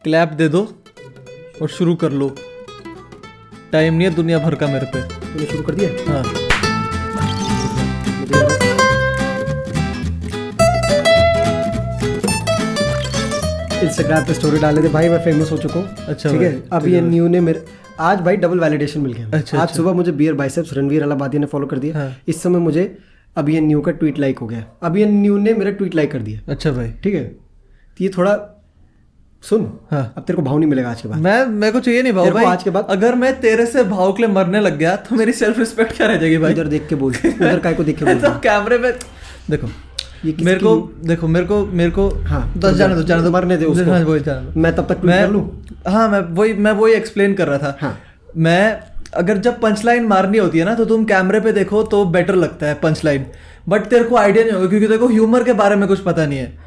Clap दे दो और शुरू कर लो। टाइम नहीं है दुनिया भर का मेरे पे। तूने शुरू कर दिया? हाँ इंस्टाग्राम पे स्टोरी डाले थे भाई, मैं फेमस हो चुका हूँ। अच्छा ठीक है, भाई, अब ये न्यू ने मेरे आज भाई डबल वैलिडेशन मिल गया। अच्छा, आज सुबह मुझे बियर बाइसेप्स रणवीर अलाहाबादी ने फॉलो कर दिया। हाँ। इस समय मुझे अब ये न्यू का ट्वीट लाइक हो गया। अब ये न्यू ने मेरा ट्वीट लाइक कर दिया। अच्छा भाई, ठीक है, तो ये थोड़ा सुन। हाँ। अब तेरे को भाव नहीं मिलेगा आज के बाद। मेरे को चाहिए नहीं भाव तेरे को भाई। आज के बाद अगर मैं तेरे से भाव के लिए मरने लग गया तो मेरी सेल्फ रिस्पेक्ट क्या रह जाएगी भाई? उधर देख के बोल, उधर काय को देख के बोल। तो कैमरे में देखो, ये किसकी- मेरे को हाँ, तो जाने दो मरने दे उसको। हाँ, वही जाने दो। मैं तब तक ट्वीट कर लूं। हाँ, मैं वही एक्सप्लेन कर रहा था। हाँ। मैं अगर जब पंच लाइन मारनी होती है ना तो तुम कैमरे पे देखो तो बेटर लगता है पंच लाइन, बट तेरे को आइडिया नहीं होगा क्योंकि तेरे को ह्यूमर के बारे में कुछ पता नहीं है।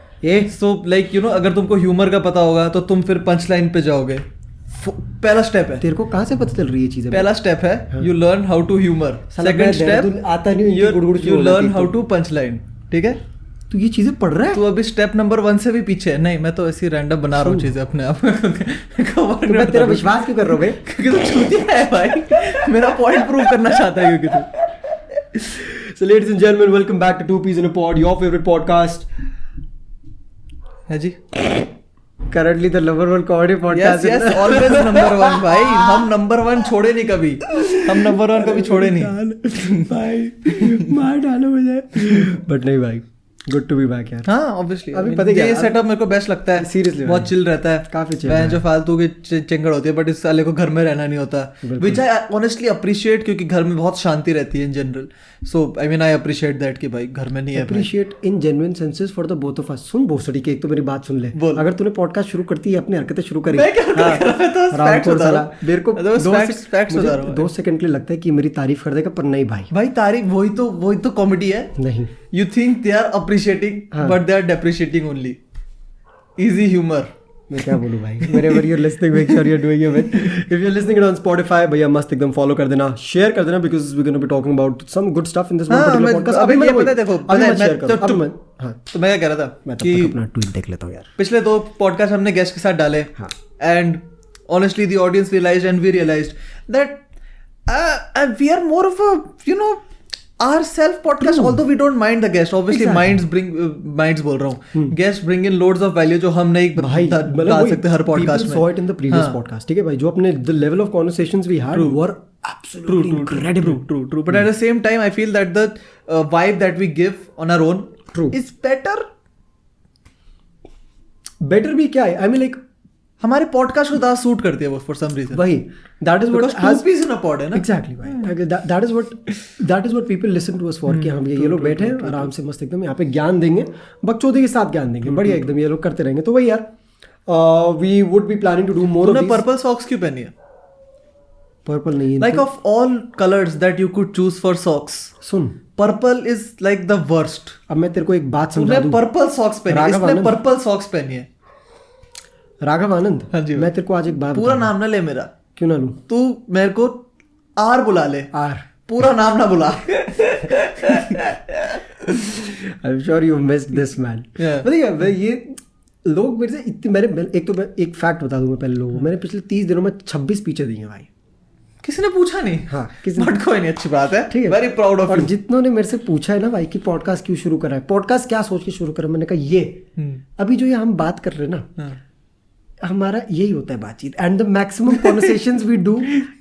सो लाइक यू नो, अगर तुमको ह्यूमर का पता होगा तो तुम फिर पंच लाइन पे जाओगे। पहला स्टेप है। तेरे को कहाँ से पता चल रही है चीजें? पहला स्टेप है you learn how to humour. साला सेकंड मैं स्टेप देहरादून आता नहीं हूँ, इनकी गुड़गुड़ शुरू यू हो लर्न जाती हाउ है। To punch line. ठीक है, तू ये चीजें पढ़ रहा है? तू अभी स्टेप नंबर 1 से भी पीछे है। नहीं, मैं तो ऐसी रैंडम बना रहा हूँ चीजें अपने आप। तो मैं तेरा विश्वास क्यों कर रहा हूँ बे? क्योंकि तू चूतिया है भाई। मेरा पॉइंट प्रूव करना चाहता है क्योंकि तू। So ladies and gentlemen, welcome back to Two Peas in a Pod, your favorite podcast. है जी। Currently the number one comedy podcast. Yes, always number 1 भाई। हम नंबर 1 छोड़े नहीं कभी। हम नंबर 1 कभी छोड़े नहीं भाई। मार डालो मुझे। But नहीं भाई, good to be back यार। हाँ ऑब्वियसली। अभी पता क्या ये है, सेटअप मेरे को बेस्ट लगता है। Seriously बहुत भाई। चिल रहता है। काफी chill मैं है। जो फालतू की चिंगड़ होती है, बट इस साले को घर में रहना नहीं होता, विच आई ऑनेस्टली अप्रिशिएट, क्योंकि घर में बहुत शांति रहती है in general. So I mean I appreciate that कि भाई घर में नहीं है। Appreciate in genuine senses for the both of us. सुन भोसड़ी के, एक तो मेरी बात सुन ले। बोल। अगर तूने पॉडकास्ट शुरू करती है, अपनी हरकतें शुरू करी। मैं क्या कर रहा हूं? मैं तो बस facts रामपुर बता रहा साला, मेरे को मैं तो बस facts बता रहा हूं। 2 सेकंड के लिए लगता है कि मेरी तारीफ कर देगा, पर नहीं भाई। भाई तारीफ वही तो कॉमेडी है। नहीं। You think they are appreciating, but they are depreciating only. Easy humor. मैं क्या बोलूं भाई? Wherever you're listening, make sure you're doing it. If you're listening it on Spotify, भैया मस्त एकदम follow कर देना, share कर देना, because we're going to be talking about some good stuff in this one particular podcast. अभी मैं ये पता है, देखो अभी मैं share करूं। अभी मैं हाँ, तो मैं क्या कह रहा था मैं तब कि तक अपना ट्वीट देख लेता हूँ यार। पिछले 2 पॉडकास्ट हमने गेस्ट के साथ डाले, and honestly the audience realised and we realised that we are more of a you know our self podcast, although we don't mind the guest, obviously minds बोल रहा हूँ, guests bring in loads of value जो हम नहीं डाल सकते हर podcast में। People saw it in the previous podcast, ठीक है भाई, जो अपने the level of conversations we had were absolutely incredible. True. But at the same time, I feel that the vibe that we give on our own is better. Better भी क्या है? I mean like हमारे podcast को ज़्यादा suit करती है वो for some reason. वही that is what has peace in a pod है ना। Exactly भाई, that is what people listen to us for, कि हम ये लोग बैठे हैं आराम से मस्त एकदम यहाँ पे ज्ञान देंगे, बकचोदी के साथ ज्ञान देंगे, बढ़िया एकदम ये लोग करते रहेंगे। तो वही यार, we would be planning to do more of तूने these. पर्पल सॉक्स क्यों पहनी है? पर्पल नहीं है Like of all colors that you could choose for socks, soon, purple is like the worst. अब मैं तेरे को एक बात समझा तूने दूं। पर्पल सॉक्स पहनी है, इसने पर्पल सॉक्स पहनी है। राघव आनंद, हाँ जी, मैं तेरे को आज एक बात पूरा नाम ना ले मेरा। क्यों ना लूं? तू मेरे को आर बुला ले, आर, पूरा नाम ना बुला। I'm sure you missed this man. बताइए मैं ये लोग मेरे से इतने मैंने एक फैक्ट बता दूं मैं पहले लोगों को, मैंने पिछले 30 दिनों में 26 पीछे दिए हैं भाई। किसी ने पूछा नहीं। हाँ, किसी बट कोई नहीं, अच्छी बात है, ठीक है, वेरी प्राउड ऑफ और यू। जितनों ने मेरे से पूछा है ना भाई कि पॉडकास्ट क्यों शुरू करा है, पॉडकास्ट क्या सोच के शुरू करा, मैंने कहा ये अभी जो ये हम बात कर रहे हैं ना, हमारा यही होता है बातचीत, and the maximum conversations we do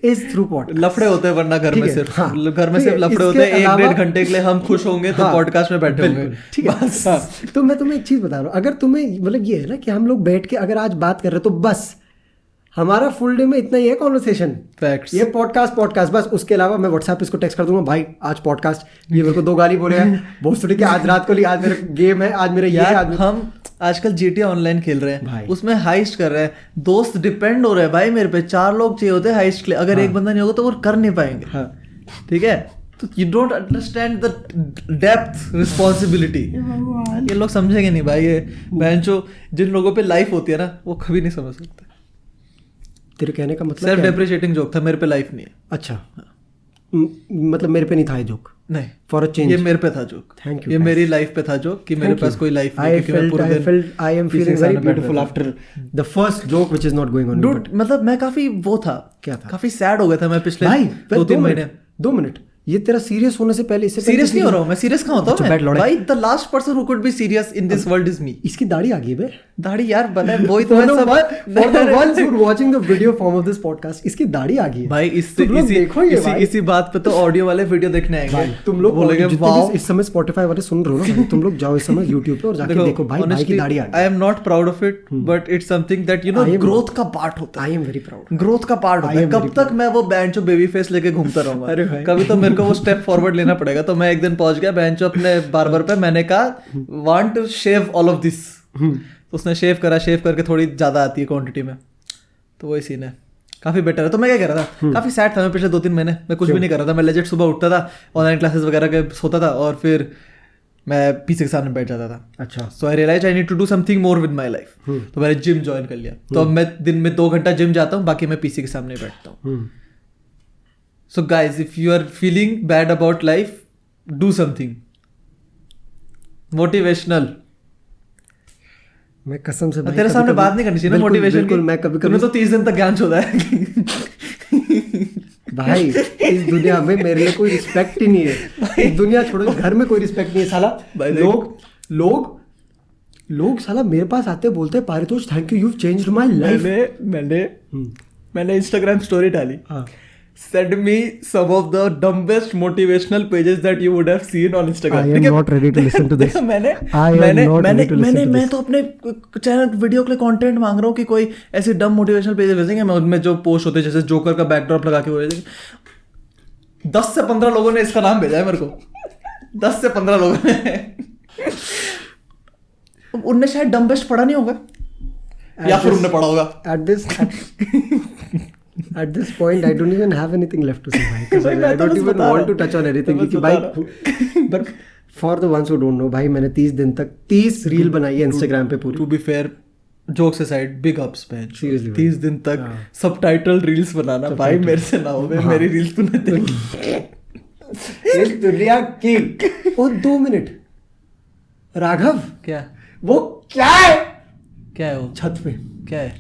is through podcast. लफड़े होते हैं वरना घर में सिर्फ, घर में सिर्फ लफड़े होते हैं। 1-1.5 घंटे के लिए हम खुश होंगे तो पॉडकास्ट में बैठे होंगे, ठीक है। तो मैं तुम्हें एक चीज बता रहा हूँ, अगर तुम्हें मतलब ये है ना कि हम लोग बैठ के अगर आज बात कर रहे हैं तो बस हमारा फुल डे में इतना ही है कॉन्वर्सेशन, फैक्ट्स, ये पॉडकास्ट बस। उसके अलावा मैं व्हाट्सएप पे इसको टेक्स्ट कर दूंगा, भाई आज पॉडकास्ट, ये मेरे को 2 गाली बोले हैं बहुत सुनी कि आज रात को ली, आज मेरा गेम है, आज मेरा ये है, आज हम आजकल GTA ऑनलाइन खेल रहे भाई। हैं, उसमें हाइस्ट कर रहे हैं, दोस्त डिपेंड हो रहे हैं भाई मेरे पे। 4 लोग चाहिए होते हैं हाइस्ट के लिए, अगर एक बंदा नहीं होगा तो वो कर नहीं पाएंगे। ठीक है, तो you don't understand the depth responsibility. ये लोग समझेंगे नहीं भाई, ये बेंचो जिन लोगों पे लाइफ होती है ना वो कभी नहीं समझ सकते। तेरे कहने का मतलब सेल्फ डेप्रिशिएटिंग जोक था, मेरे पे लाइफ नहीं है। अच्छा, मतलब मेरे पे नहीं था ये जोक नहीं फॉर अ चेंज। ये मेरे पे था जोक। Thank you, ये guys. मेरी लाइफ पे था जोक कि मेरे पास कोई लाइफ नहीं, क्योंकि मैं पूरे दिन I am पीछे feeling के very सामने बैठ beautiful रहता हूँ। after the first joke which is not going on. Dude, मतलब मैं काफी वो था, क्या था? काफी सैड हो गया था मैं पिछले भाई 2-3 महीने। 2 मिनट, ये तेरा सीरियस होने से पहले इससे सीरियस नहीं हो रहा हूँ मैं, सीरियस कहाँ होता अच्छा, बैठ हूँ लौड़े। भाई? The last person who could be serious in this world is me. इसकी दाढ़ी आ गई बे। दाढ़ी यार बना है, वही तो For मैं the सब ones who are watching the video form of this podcast, इसकी दाढ़ी आ गई है भाई। इससे तुम लोग देखो ये भाई। इसी बात पे तो ऑडियो वाले वीडियो देखने आएंगे। भाई तुम लोग बोलेंगे जितने वाओ। भी इस समय Spotify वाले सुन रहे हो ना भाई, तुम लोग जाओ इस समय YouTube पे और जाके देखो भाई की दाढ़ी आ गई। आई am not proud of it but it's something that you know growth का पार्ट होता है। आई एम वेरी प्राउड। ग्रोथ का पार्ट होता है। कब तक मैं वो बैंचो बेबी फेस लेके घूमता अरे रहूंगा? भाई। कभी तो मेरे को वो स्टेप फॉरवर्ड लेना पड़ेगा। तो मैं एक दिन पहुंच गया बैंचो अपने बार्बर पे, मैंने कहा want to shave all of this. तो उसने शेव करा, शेव करके थोड़ी ज्यादा आती है क्वांटिटी में, तो वही सीन है। काफी बेटर है। तो मैं क्या कर रहा था, काफी सैड था मैं पिछले 2-3 महीने। मैं कुछ भी नहीं कर रहा था। मैं लेजिट सुबह उठता था, ऑनलाइन क्लासेस वगैरह के सोता था और फिर मैं पीछे के सामने बैठ जाता था। अच्छा। So I realise I need to do something more with my life. तो मैंने जिम ज्वाइन कर लिया। तो अब मैं दिन में 2 घंटा जिम जाता हूँ, बाकी मैं पीसी के सामने बैठता हूँ। So guys, if you are feeling bad about life, do something motivational. मैं कसम से भाई तेरे सामने बात नहीं करनी चाहिए ना मोटिवेशन की। बिल्कुल, मैं कभी तुम्हें तो 30 दिन तक ज्ञान चोदा है। भाई इस दुनिया में मेरे लिए कोई रिस्पेक्ट ही नहीं है। इस दुनिया छोड़ो, घर में कोई रिस्पेक्ट नहीं है साला। लोग साला मेरे पास आते बोलते Paritosh thank you, you changed my life. मैंने इंस्टाग्राम स्टोरी डाली, send me some of the dumbest motivational pages that you would have seen on Instagram. I am not ready to listen to this. मैं तो अपने channel video के लिए content मांग रहा हूँ कि कोई ऐसे डम मोटिवेशनल पेजेस भेजेंगे। मैं उनमें जो पोस्ट होते हैं जैसे जोकर का बैकड्रॉप लगा के भेजेंगे। 10 से 15 लोगों ने इसका नाम भेजा है मेरे को। 10 से 15 लोगों ने। उनने शायद डम्बेस्ट पढ़ा नहीं होगा या फिर उनने पढ़ा होगा। At this point, I don't even have anything left to say, भाई। I don't even want to touch on anything, क्योंकि भाई, but for the ones who don't know, भाई मैंने 30 दिन तक 30 रील बनाई है Instagram पे पूरी। To be fair, jokes aside, big ups man. Seriously, 30 दिन तक सबटाइटल रील्स बनाना भाई मेरे से ना हो। मेरी रील्स तूने देखी? इस दुनिया की। और 2 मिनट, राघव क्या वो क्या है? क्या है वो छत पे क्या है?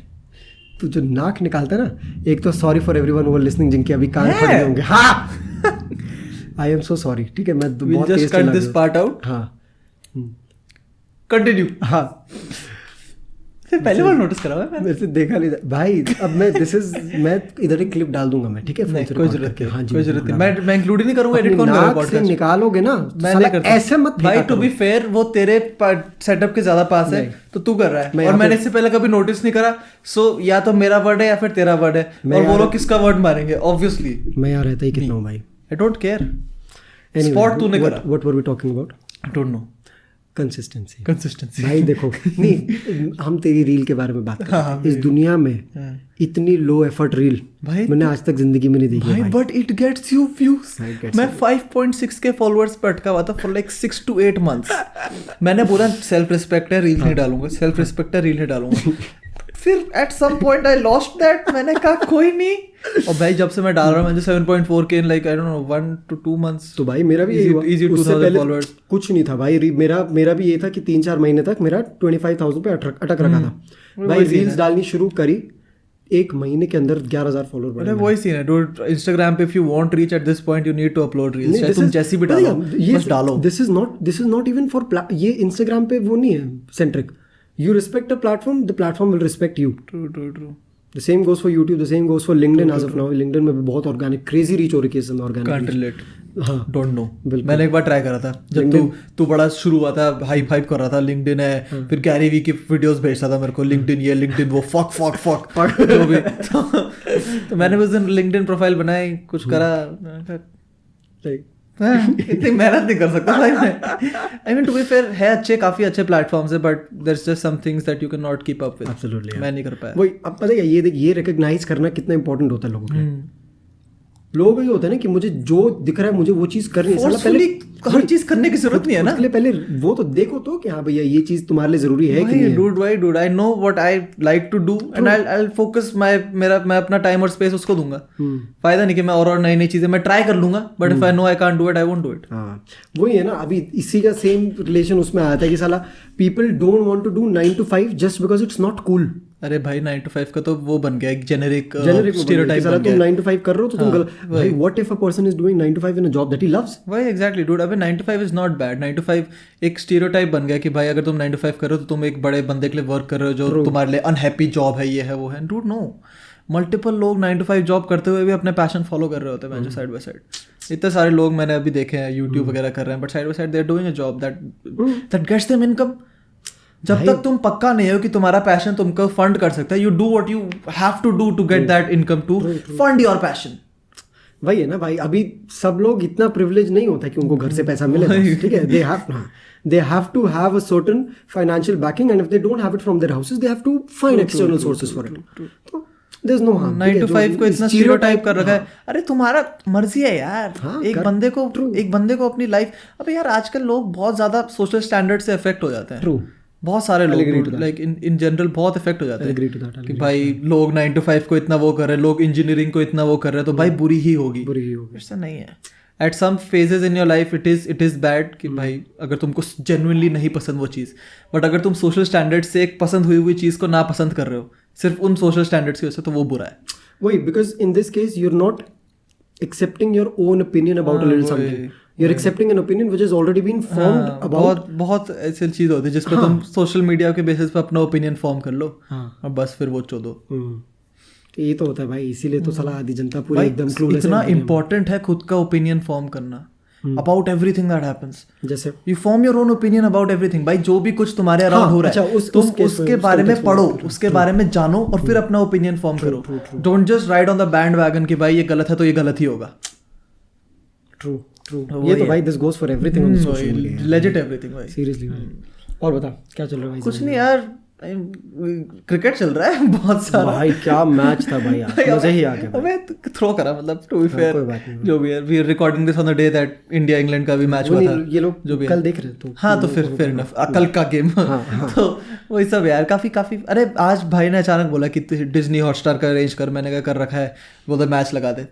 तू जो नाक निकालता है ना, एक तो sorry for everyone who are listening जिनके अभी कान फट गए होंगे। हाँ, आई एम सो सॉरी। ठीक है, मैं बहुत just cut this part out. हाँ, कंटिन्यू। हाँ, पहले बार नोटिस करा है मैंने। वैसे देखा नहीं भाई। अब मैं इधर एक क्लिप डाल दूंगा मैं, ठीक है? कोई जरूरत नहीं। हाँ जी, कोई जरूरत नहीं। मैं इंक्लूड ही नहीं करूंगा। एडिट कौन करेगा पॉडकास्ट? निकालोगे ना, मैं नहीं करता ऐसे मत भाई। टू बी फेयर, वो तेरे सेटअप के ज्यादा पास है तो तू कर रहा है, और मैंने इससे पहले कभी नोटिस नहीं करा। सो या तो मेरा वर्ड है या फिर तेरा वर्ड है, और वो लोग किसका वर्ड मारेंगे? ऑब्वियसली मैं यहाँ रहता ही कितना हूँ भाई। I don't care. स्पॉट तूने करा। What were we talking about? I don't know. Consistency भाई। देखो, नहीं, हम तेरी रील के बारे में बात कर रहे हैं। इस दुनिया में इतनी लो एफर्ट रील भाई मैंने आज तक जिंदगी में नहीं देखी भाई। But it gets you views. मैं 5.6 के फॉलोअर्स पे अटका हुआ था फॉर लाइक 6 to 8 months। मैंने बोला सेल्फ रिस्पेक्ट है, रील नहीं डालूंगा। सेल्फ रिस्पेक्ट है, रील नहीं डालूंगा। फिर at some point I lost that. मैंने कहा कोई नहीं। और भाई जब से मैं डाल रहा हूँ, मुझे 7.4K in like I don't no 1 to 2 months। तो भाई मेरा भी easy 2000 फॉलोअर्स। कुछ नहीं था भाई। मेरा भी ये था कि 3-4 महीने तक मेरा 25,000 पे अटक रखा था भाई। रील्स डालनी शुरू करी, 1 महीने के अंदर 11,000 फॉलोअर बढ़े। वही सीन है डूड। इंस्टाग्राम पे if you want reach at this point, you need to upload reels. चाहे तुम जैसी भी डालो, बस डालो। This is not even for ये इंस्टाग्राम पे वो नहीं है centric. You respect a platform, the platform will respect you. True. The same goes for YouTube, the same goes for LinkedIn as of now. LinkedIn में भी बहुत organic, crazy reach हो रही है इसमें organic. Can't relate. हाँ, Don't know. मैंने एक बार ट्राई करा था जब तू बड़ा शुरू हुआ था, हाइप कर रहा था। LinkedIn है, फिर गैरी वी की वीडियोस भेजता था मेरे को। LinkedIn ये, LinkedIn वो, fuck जो भी। तो मैंने उस दिन LinkedIn प्रोफाइल बनाई, कुछ करा। इतनी मेहनत नहीं कर सकता भाई मैं। I mean to be fair है, काफी अच्छे प्लेटफॉर्म्स है, but there is just some things that you can not keep up with. Absolutely मैं नहीं कर पाया। वही अब पता है ये रिकॉग्नाइज करना कितना इंपॉर्टेंट होता है लोगों के लिए। लोगों को ये होता है ना कि मुझे जो दिख रहा है मुझे वो चीज करनी है। साला Forcefully हर चीज करने की जरूरत नहीं है ना। उसके लिए पहले वो तो देखो तो कि हाँ भैया ये चीज तुम्हारे लिए जरूरी है कि नहीं है। dude, I know what I like to do and I'll focus मैं अपना टाइम और स्पेस उसको दूंगा। फायदा नहीं कि मैं और नई नई चीजें मैं ट्राई कर लूंगा, but if I know I can't do it, I won't do it. हाँ वही है ना, अभी इसी का सेम रिलेशन उसमें आया था कि साला people don't want to do 9 to 5 just because it's not cool. अरे भाई 9 to 5 का तो वो बन गया एक जेनेरिक स्टीरियोटाइप बन गया। तुम 9 to 5 कर रहे हो तो तुम गलत। भाई what if a person is doing 9 to 5 in a job that he loves? वही एग्जैक्टली डूड। अबे 9 to 5 is not bad. 9 to 5 एक स्टीरियोटाइप बन गया कि भाई अगर तुम 9 to 5 कर रहे हो तो तुम एक बड़े बंदे के लिए वर्क कर रहे हो जो तुम्हारे लिए अनहैप्पी जॉब है, ये है वो है। डूड नो, मल्टीपल लोग 9 to 5 जॉब करते हुए भी अपने पैशन फॉलो कर रहे होते हैं साइड बाय साइड। इतने सारे लोग मैंने अभी देखे हैं यूट्यूब वगैरह कर रहे हैं, but side by side they are doing a job that gets them income. जब तक तुम पक्का नहीं हो कि तुम्हारा पैशन तुमको फंड कर सकता है, you do what you have to do to get that income to fund your passion. वही है ना भाई, अभी सब लोग इतना प्रिविलेज नहीं होता कि उनको घर से पैसा मिले, ठीक है। they have to have a certain financial backing and if they don't have it from their houses they have to find external sources for it. So there's no harm। 9 to 5 को इतना स्टीरियोटाइप कर रखा है। अरे तुम्हारा मर्जी है यार। एक बंदे को अपनी लाइफ, अबे यार आजकल लोग बहुत ज्यादा सोशल स्टैंडर्ड से अफेक्ट हो जाते हैं। बहुत सारे लोग लाइक इन जनरल बहुत इफेक्ट हो जाते हैं कि भाई लोग 9 to 5 को इतना वो कर रहे हैं, लोग इंजीनियरिंग को इतना वो कर रहे हैं, तो भाई बुरी ही होगी। ऐसा नहीं है। At some phases in your life it is bad कि भाई अगर तुमको जेन्युइनली नहीं पसंद वो चीज़, बट अगर तुम सोशल स्टैंडर्ड से एक पसंद हुई चीज़ को ना पसंद कर रहे हो सिर्फ उन सोशल स्टैंडर्ड्स की वजह से, तो वो बुरा है। वही, because in this case you are not accepting your own opinion about a little something. You're accepting an opinion which has already been formed about. बहुत ऐसी चीज होती है जिस पे तुम सोशल मीडिया के बेसिस पे अपना ओपिनियन फॉर्म कर लो और बस फिर वो चो दो। ये तो होता है भाई, इसीलिए तो साला आधी जनता पूरी एकदम क्लूलेस है। इतना इम्पोर्टेंट है खुद का ओपिनियन फॉर्म करना about everything that happens. जैसे you form your own opinion about everything. भाई जो भी कुछ तुम्हारे अराउंड हो रहा है तुम उसके बारे में पढ़ो, उसके बारे में जानो और फिर अपना ओपिनियन फॉर्म करो। Don't just ride on the band wagon कि भाई ये गलत है तो ये गलत ही होगा। ट्रू ये तो भाई this goes for everything on social media, legit everything भाई, सीरियसली। और बता क्या चल रहा है भाई? कुछ नहीं यार, क्रिकेट चल रहा है बहुत सारा। भाई क्या मैच था भाई यार, मजा ही आ गया। अबे थ्रो करा, मतलब टू बी फेयर जो भी है, we are recording this on the day that India England का भी मैच हुआ था। ये लोग जो भी कल देख रहे तो हाँ, तो फिर फेयर इनफ, कल का गेम। तो वही सब यार, काफी अरे आज भाई ने अचानक बोला कि डिज्नी हॉटस्टार का अरेंज कर, मैंने क्या कर रखा है वो तो मैच लगा दे।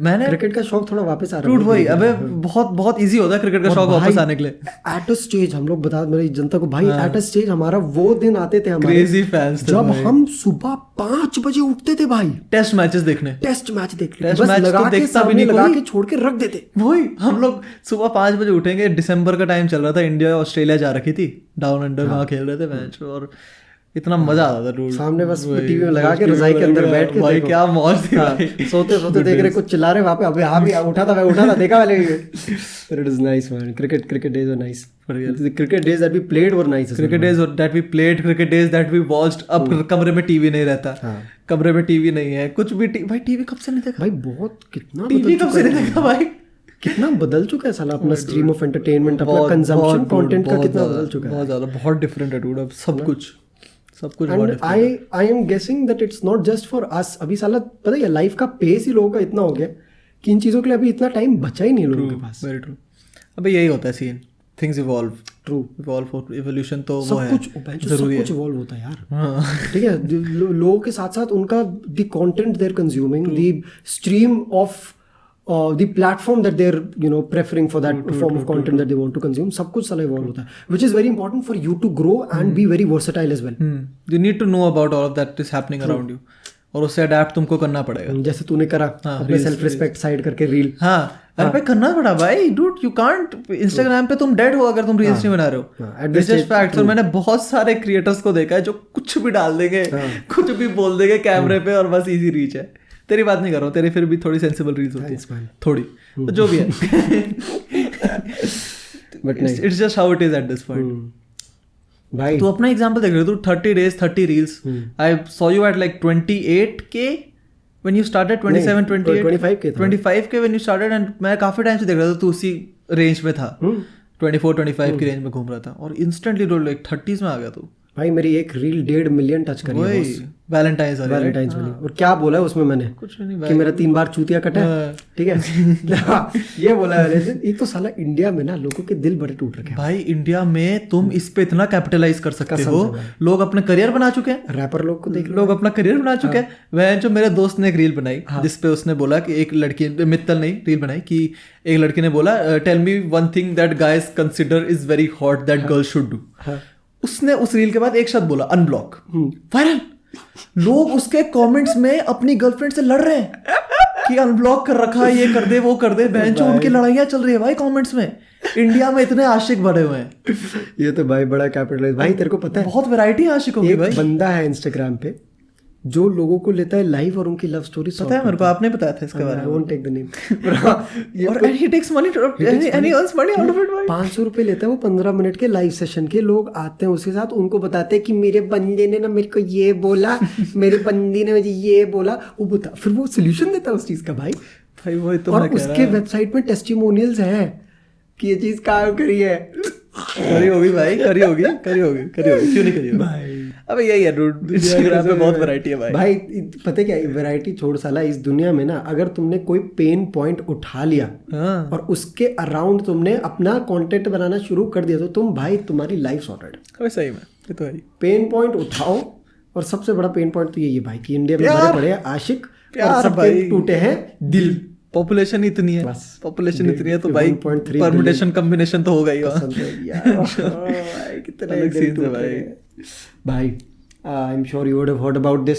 मैंने क्रिकेट का शौक थोड़ा वापस आ रहा है। वही, अबे बहुत इजी होता है क्रिकेट का शौक वापस आने के लिए। एट अ स्टेज हम लोग बता मेरी जनता को भाई, एट अ स्टेज हमारा वो दिन आते थे हमारे क्रेजी फैंस थे जब हम सुबह 5 बजे उठते थे भाई टेस्ट मैचेस देखने। टेस्ट मैच लगा के सामने लगा के छोड़ के रख देते। वही हम लोग सुबह 5 बजे उठेंगे। दिसंबर का टाइम चल रहा था, इंडिया ऑस्ट्रेलिया जा रखी थी, डाउन अंडर वहाँ खेल रहे थे मैच, और इतना मजा आता था। सामने बस टीवी में लगा के रजाई के अंदर बैठ के भाई क्या मौज थी भाई। सोते देख रहे, कुछ चिल्ला रहे वहाँ पे। अबे हाँ भी उठा था देखा वाले। It is nice man, cricket days were nice. Cricket days that we played were nice. Cricket days that we played, cricket days that we watched. अब कमरे में टीवी नहीं रहता, कमरे में टीवी नहीं है, कुछ भी भाई टीवी कब से नहीं देखा भाई, बहुत कितना टीवी कब से नहीं देखा भाई, कितना बदल चुका है साला अपना स्ट्रीम ऑफ एंटरटेनमेंट, अपना कंजम्पशन कंटेंट का कितना बदल चुका है। बहुत ज्यादा, बहुत डिफरेंट है डूड अब सब कुछ। And I am guessing that it's not just for us. अभी साला पता है लाइफ का पेस ही लोगों का इतना हो गया कि इन चीजों के लिए अभी इतना टाइम बचा ही नहीं लोगों के पास। Very true. अबे यही होता है scene, things evolve. True, evolve for evolution तो वो है, सब कुछ इवॉल्व होता है यार। ठीक है, लोगों के साथ साथ उनका the content they are consuming, the stream of the platform that they're preferring for that form of content that they want to consume, सब कुछ साला evolve होता है, which is very important for you to grow and be very versatile as well. You need to know about all of that is happening around you, और उससे adapt तुमको करना पड़ेगा। जैसे तूने करा अपने सेल्फ रिस्पेक्ट साइड करके रील। हाँ अरे भाई करना पड़ा भाई, डूड यू कांट, इंस्टाग्राम पे तुम डेड हो अगर तुम रील्स नहीं बना रहे हो। This is fact. और मैंने बहुत सारे क्रिएटर्स को देखा है जो कुछ भी डाल देंगे, कुछ भी बोल देंगे कैमरे पे और बस इजी रीच है। तेरी बात नहीं कर रहा हूँ, तेरी फिर भी थोड़ी सेंसिबल रील्स होती है थोड़ी, तो जो भी है, but it's just how it is eight this point. भाई तू अपना एग्जांपल देख रहे हो, तू 30 days 30 reels, I saw you at like 28K when you started, 27 28 25K when you started, and मैं काफी टाइम से देख रहा था तू उसी रेंज में था, 24 25 की रेंज में घूम रहा था, और इंस्टेंटली लाइक 30s में आ गया तू। भाई मेरी एक रील 1.5 मिलियन टच करी है बॉस। वैलेंटाइंस वैलेंटाइंस में और क्या बोला है उसमें मैंने कुछ नहीं कि मेरा 3 बार चूतिया कटा है, ठीक है। ये बोला है। एक तो साला इंडिया में ना लोगों के दिल बड़े टूट रखे हैं भाई। इंडिया में तुम इस पे इतना कैपिटलाइज कर सकते हो, लोग अपने करियर बना चुके हैं। रैपर लोग को देख लो, लोग अपना करियर बना चुके हैं। वह जो मेरे दोस्त ने एक रील बनाई जिसपे उसने बोला कि एक लड़की, मित्तल नहीं, रील बनाई कि एक लड़की ने बोला tell me one thing that guys consider is very hot that girls should do. उसने उस रील के बाद एक शब्द बोला, अनब्लॉक। वायरल। लोग उसके कमेंट्स में अपनी गर्लफ्रेंड से लड़ रहे हैं कि अनब्लॉक कर रखा है, ये कर दे वो कर दे। बहन जो उनकी लड़ाइयां चल रही है भाई कमेंट्स में। इंडिया में इतने आशिक बढ़े हुए हैं। ये तो भाई बड़ा कैपिटलाइज। भाई तेरे को पता है बहुत वैरायटी है आशिकों की भाई। बंदा है इंस्टाग्राम पे जो लोगों को लेता है लाइव और उनकी लव स्टोरी पता है मेरे को, आपने बताया था इसके बारे में। won't take the name। और he takes money and he earns money out of it भाई। 500 रुपए लेता है वो 15 मिनट के लाइव सेशन के। लोग आते हैं उसके साथ, उनको बताते हैं कि मेरे बंदे ने ना मेरे को ये बोला, मेरे बंदी ने मुझे ये बोला, वो बता, फिर वो सोल्यूशन देता है उस चीज का भाई। भाई वही तो और उसके वेबसाइट में टेस्टिमोनियल्स हैं कि ये चीज काम करी है। करी होगी भाई, करी होगी, क्यों नहीं करी होगी भाई। अबे यही है डूड, इंस्टाग्राम पे बहुत वैरायटी है भाई। भाई पता क्या है, वैरायटी छोड़ साला, इस दुनिया में ना अगर तुमने कोई पेन पॉइंट उठा लिया और उसके अराउंड तुमने अपना कंटेंट बनाना शुरू कर दिया तो तुम भाई तुम्हारी लाइफ सॉर्टेड। अबे सही में ये तो है। पेन पॉइंट उठाओ, और सबसे बड़ा पेन पॉइंट तो यही है भाई कि इंडिया में बड़े बड़े आशिक और सबके टूटे हैं दिल। पॉपुलेशन इतनी है, पॉपुलेशन इतनी है तो भाई परम्यूटेशन कॉम्बिनेशन तो होगा ही भाई। I am sure you would have heard about this,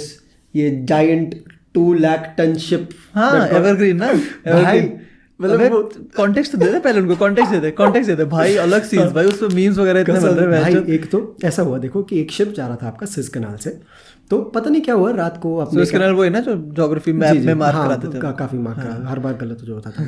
ये जायंट 2 लाख टन शिप। हाँ एवरग्रीन ना भाई। मतलब कॉन्टेक्स्ट दे दे पहले, उनको कॉन्टेक्स्ट दे दे भाई। अलग सीन्स भाई, उस पे मीम्स वगैरह इतने बन रहे हैं भाई। एक तो ऐसा हुआ देखो कि एक शिप जा रहा था आपका सुएज कैनाल से, तो पता नहीं क्या हुआ रात को अपने सुएज कैनाल वो है ना जो ज्योग्राफी मैप में मार्क कराते थे। काफी मार्क करा, हर बार गलत जो होता था।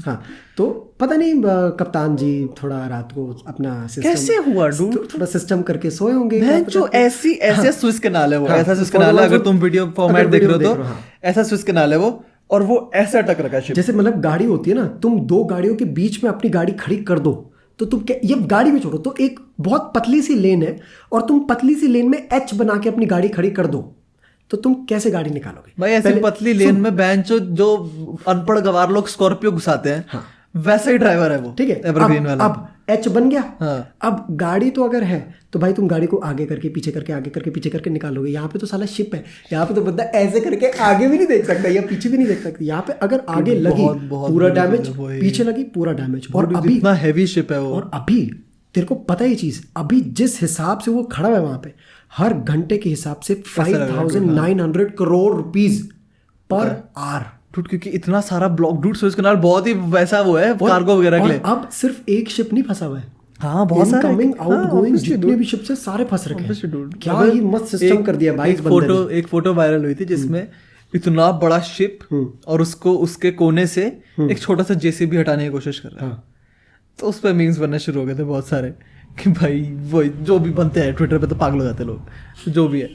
हाँ तो पता नहीं कप्तान जी थोड़ा रात को अपना सिस्टम कैसे हुआ डूड, थोड़ा सिस्टम करके सोए होंगे जो ऐसे सुएज कैनाल है वो, ऐसा सुएज कैनाल है। अगर तुम वीडियो फॉर्मेट देख रहे हो तो ऐसा सुएज कैनाल है वो, और वो ऐसा अटक रखा है। जैसे मतलब गाड़ी होती है ना, तुम 2 गाड़ियों के बीच में अपनी गाड़ी खड़ी कर दो तो तुम क्या, ये गाड़ी में छोड़ो तो एक बहुत पतली सी लेन है और तुम पतली सी लेन में एच बना के अपनी गाड़ी खड़ी कर दो तो तुम कैसे गाड़ी निकालोगे भाई? ऐसी पतली लेन में बेंच जो अनपढ़ गवार लोग स्कॉर्पियो घुसाते हैं, हाँ। वैसा ही ड्राइवर है वो, ठीक है। एवरग्रीन वाला। अब एच बन गया, हाँ। अब गाड़ी तो अगर है तो भाई तुम गाड़ी को आगे करके पीछे करके आगे करके पीछे करके निकालोगे। यहाँ पे तो साला शिप है, यहाँ पे तो बंदा ऐसे करके आगे भी नहीं देख सकता या पीछे भी नहीं देख सकता। यहाँ पे अगर आगे लगी पूरा डैमेज, पीछे लगी पूरा डैमेज। और अभी इतना हैवी शिप है वो। और अभी तेरे को पता है ये चीज, अभी जिस हिसाब से वो खड़ा है वहां पे, हर घंटे के हिसाब से 5,900 करोड़ रुपीज पर आवर। क्योंकि इतना सारा ब्लॉक डूड, सुएज कैनाल बहुत ही वैसा वो है कार्गो वगैरह के लिए। अब सिर्फ एक शिप नहीं फंसा हुआ है, हाँ बहुत सारे इनकमिंग आउटगोइंग जितने भी शिप्स है सारे फंस रखे हैं। क्या ही मस्त सिस्टम कर दिया भाई। एक फोटो वायरल हुई थी जिसमें इतना बड़ा शिप और उसको उसके कोने से एक छोटा सा जेसीबी हटाने की कोशिश कर रहा है। तो उस पर मीम्स बनने शुरू हो गए थे बहुत सारे कि भाई वो जो भी बनते हैं ट्विटर पे तो पागल हो जाते हैं लोग, जो भी है।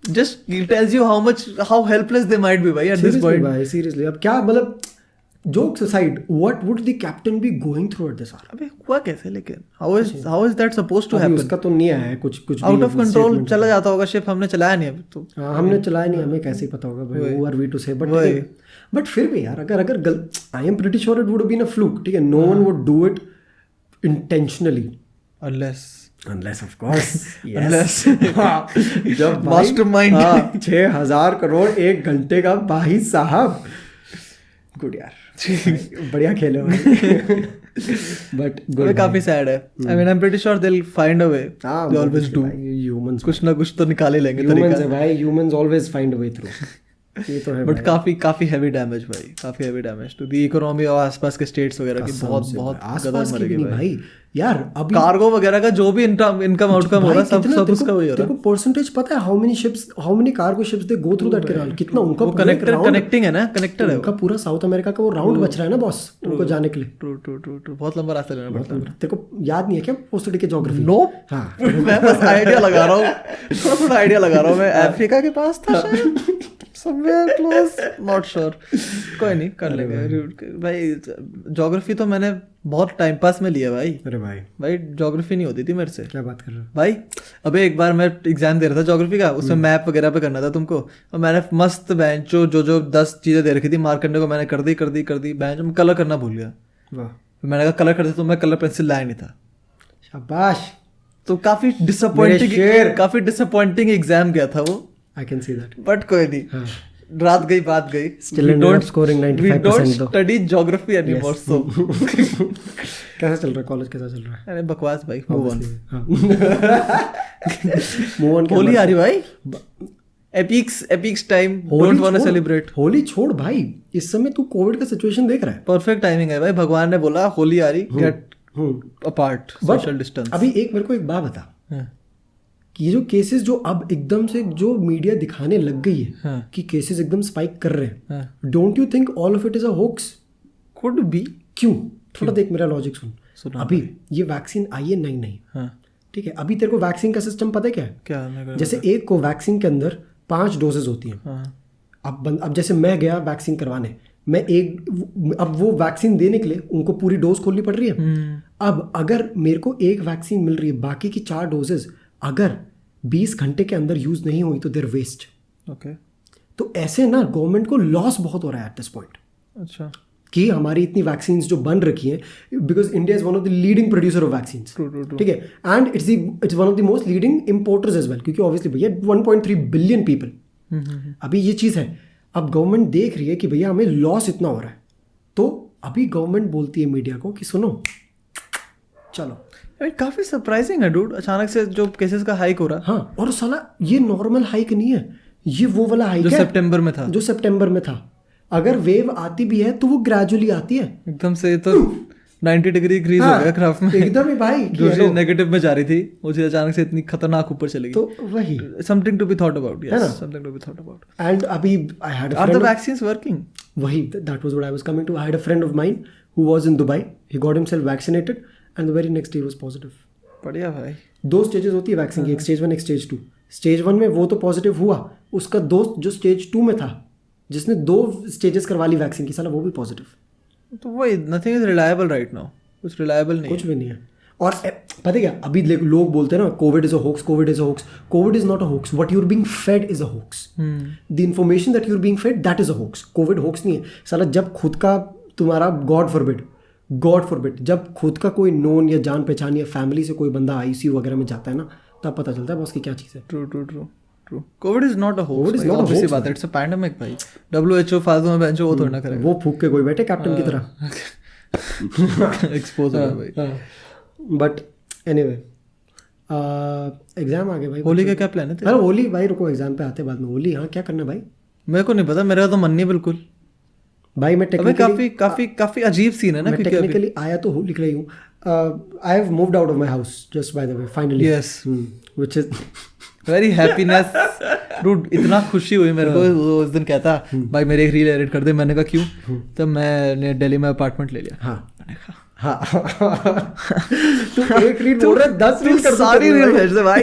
Just tells you how helpless they might be भाई एट दिस पॉइंट भाई। सीरियसली अब क्या मतलब, jokes aside, what would the captain be going through at this hour? अबे हुआ कैसे? लेकिन how is that supposed to happen? उसका तो नहीं आया है कुछ आउट ऑफ कंट्रोल चला जाता होगा शिप। हमने चलाया नहीं अभी तो। हमने चलाया नहीं, हमें कैसे ही पता होगा भाई, who are we to say. But फिर भी यार अगर I am pretty sure it would been a fluke, ठीक है। No one would do it intentionally unless of course yes जब mastermind 6,000 करोड़ 1 घंटे का भाई साहब, गुड यार बढ़िया खेले बट काफी सैड है। I mean I am pretty sure they will find a way, they always do. Humans कुछ ना कुछ तो निकाल ही लेंगे तरीका। ह्यूमंस है भाई, humans always find a way through. ये तो है बट काफी हैवी डैमेज भाई, काफी heavy damage to the economy और आसपास के स्टेट्स वगैरह की बहुत गदर मरेगी भाई। यार अभी कार्गो वगैरह का जो भी इनकम आउटकम हो रहा है सब उसका वही हो रहा है। तेरे को परसेंटेज पता है how many cargo ships they go through that canal? कितना उनका कनेक्टिंग है ना, कनेक्टर है उनका पूरा साउथ अमेरिका का वो राउंड बच रहा है ना बॉस, उनको जाने के लिए। ट्रू बहुत लंबा रास्ता लेना पड़ता है। तेरे को याद नहीं है क्या पोस्ट के ज्योग्राफी? नो मैं बस आइडिया लगा रहा हूँ, थोड़ा आइडिया लगा रहा हूँ। मैं अफ्रीका के पास था शायद, somewhere close, not sure। कोई नहीं, कर लेंगे भाई। ज्योग्राफी तो मैंने बहुत टाइम पास में लिया भाई। अरे भाई ज्योग्राफी नहीं होती थी मेरे से। क्या बात कर रहे हो भाई अबे एक बार मैं एग्जाम दे रहा था ज्योग्राफी का, उसमें मैप वगैरह पे करना था तुमको, और मैंने मस्त बेंच जो 10 चीज़ें दे रखी थी मार्क करने को, मैंने कर दी बेंच में कलर करना भूल गया। वाह, मैंने कहा कलर करते तो मैं कलर पेंसिल लाया नहीं था। शाबाश, तो काफी डिसअपॉइंटिंग एग्जाम गया था वो। I can see that. But कोई नहीं, हाँ, रात गई बात गई। Still ended up scoring 95% We don't though. study geography anymore, Yes. so कैसा चल रहा है कॉलेज, कैसा चल रहा है? अरे बकवास भाई, move on. Move on. Holi आ रही भाई, epics time, don't want to celebrate. Holi छोड़ भाई, इस समय तू कोविड का सिचुएशन देख रहा है। परफेक्ट टाइमिंग है भाई, भगवान ने बोला होली आ रही, गेट अपार्ट, सोशल डिस्टेंस। अभी एक मेरे को एक बात बता कि ये जो केसेस जो अब एकदम से जो मीडिया दिखाने लग गई है कि केसेस एकदम स्पाइक कर रहे हैं, don't you think all of it is a hoax? Could be. क्यों? थोड़ा देख मेरा लॉजिक सुन। अभी ये वैक्सीन आई है नहीं, ठीक है, अभी तेरे को वैक्सीन का सिस्टम पता है क्या है? क्या? जैसे एक को वैक्सीन के अंदर 5 डोजेज होती हैं। अब जैसे मैं गया वैक्सीन करवाने, अब वो वैक्सीन देने के लिए उनको पूरी डोज खोलनी पड़ रही है। अब अगर मेरे को एक वैक्सीन मिल रही है, बाकी की 4 डोजेज अगर 20 घंटे के अंदर यूज नहीं हुई तो देर वेस्ट। ओके, तो ऐसे ना गवर्नमेंट को लॉस बहुत हो रहा है एट दिस पॉइंट। अच्छा, कि हमारी इतनी वैक्सीन जो बन रखी हैं, because India is one of the leading producer of vaccine, ठीक है, and it's one of the most leading importers as well, क्योंकि ऑब्वियसली भैया 1.3 बिलियन पीपल। अभी ये चीज़ है, अब गवर्नमेंट देख रही है कि भैया हमें लॉस इतना हो रहा है, तो अभी गवर्नमेंट बोलती है मीडिया को कि सुनो चलो। काफी सरप्राइजिंग है डूड, अचानक से जो केसेस का हाइक हो रहा है। हाँ, और साला ये नॉर्मल हाइक नहीं है, ये वो वाला हाइक है जो सितंबर में था। अगर वेव आती भी है तो वो ग्रेजुअली आती है, एकदम से तो 90 डिग्री इंक्रीज हो गया ग्राफ में एकदम ही भाई। जो चीज नेगेटिव में जा रही थी वो चीज अचानक से इतनी खतरनाक ऊपर चली गई। तो वही something to be thought about, yes, something to be thought about. And अभी I had are the vaccines working? वही, that was what I was coming to. I had a friend of mine who was in Dubai, he got himself vaccinated and the very next day was positive. बढ़िया भाई। 2 stages होती है vaccine की, एक stage 1 एक stage 2। Stage 1 में वो तो पॉजिटिव हुआ, उसका दोस्त जो स्टेज 2 में था जिसने 2 स्टेजेस करवा ली वैक्सीन की, साला वो भी पॉजिटिव। तो वही, nothing is reliable right now, कुछ रिलायबल नहीं, कुछ भी नहीं है। और पता है क्या, अभी लोग बोलते हैं ना COVID is a hoax, COVID is a hoax. COVID is not a hoax, what you are being fed is a hoax. The information that you are being fed, that is a hoax. COVID hoax नहीं है साला। जब खुद का तुम्हारा God forbid जब खुद का कोई नोन या जान पहचान या फैमिली से कोई बंदा आईसीयू वगैरह में जाता है ना, तब पता चलता है बॉस की क्या चीज़ है। True. Covid is not a hoax, obviously बात है, इट्स अ पैंडेमिक भाई। WHO फालतू में बेंचो वो थोड़ा ना करेगा, वो फूक के कोई बैठे कैप्टन की तरह एक्सपोज हो गया भाई। बट एनीवे, एग्जाम आ गए भाई। होली का क्या प्लान है? अरे होली भाई रुको, एग्जाम पे आते बाद में। होली हाँ क्या करना है भाई? मेरे को नहीं पता, मेरा तो मन नहीं बिल्कुल भाई। मैं टेक्निकली काफी अजीब सीन है ना, मैं टेक्निकली आया तो होली के लिए हूँ। I have moved out of my house just by the way finally, yes, which is very happiness dude. इतना खुशी हुई मेरे को उस दिन, कहता भाई मेरे एक रील एडिट कर दे। मैंने कहा क्यों? तो मैंने दिल्ली में अपार्टमेंट ले लिया। हाँ तू एक रील बोल रहा है, 10 रील कर, सारी रील भेज दे भाई,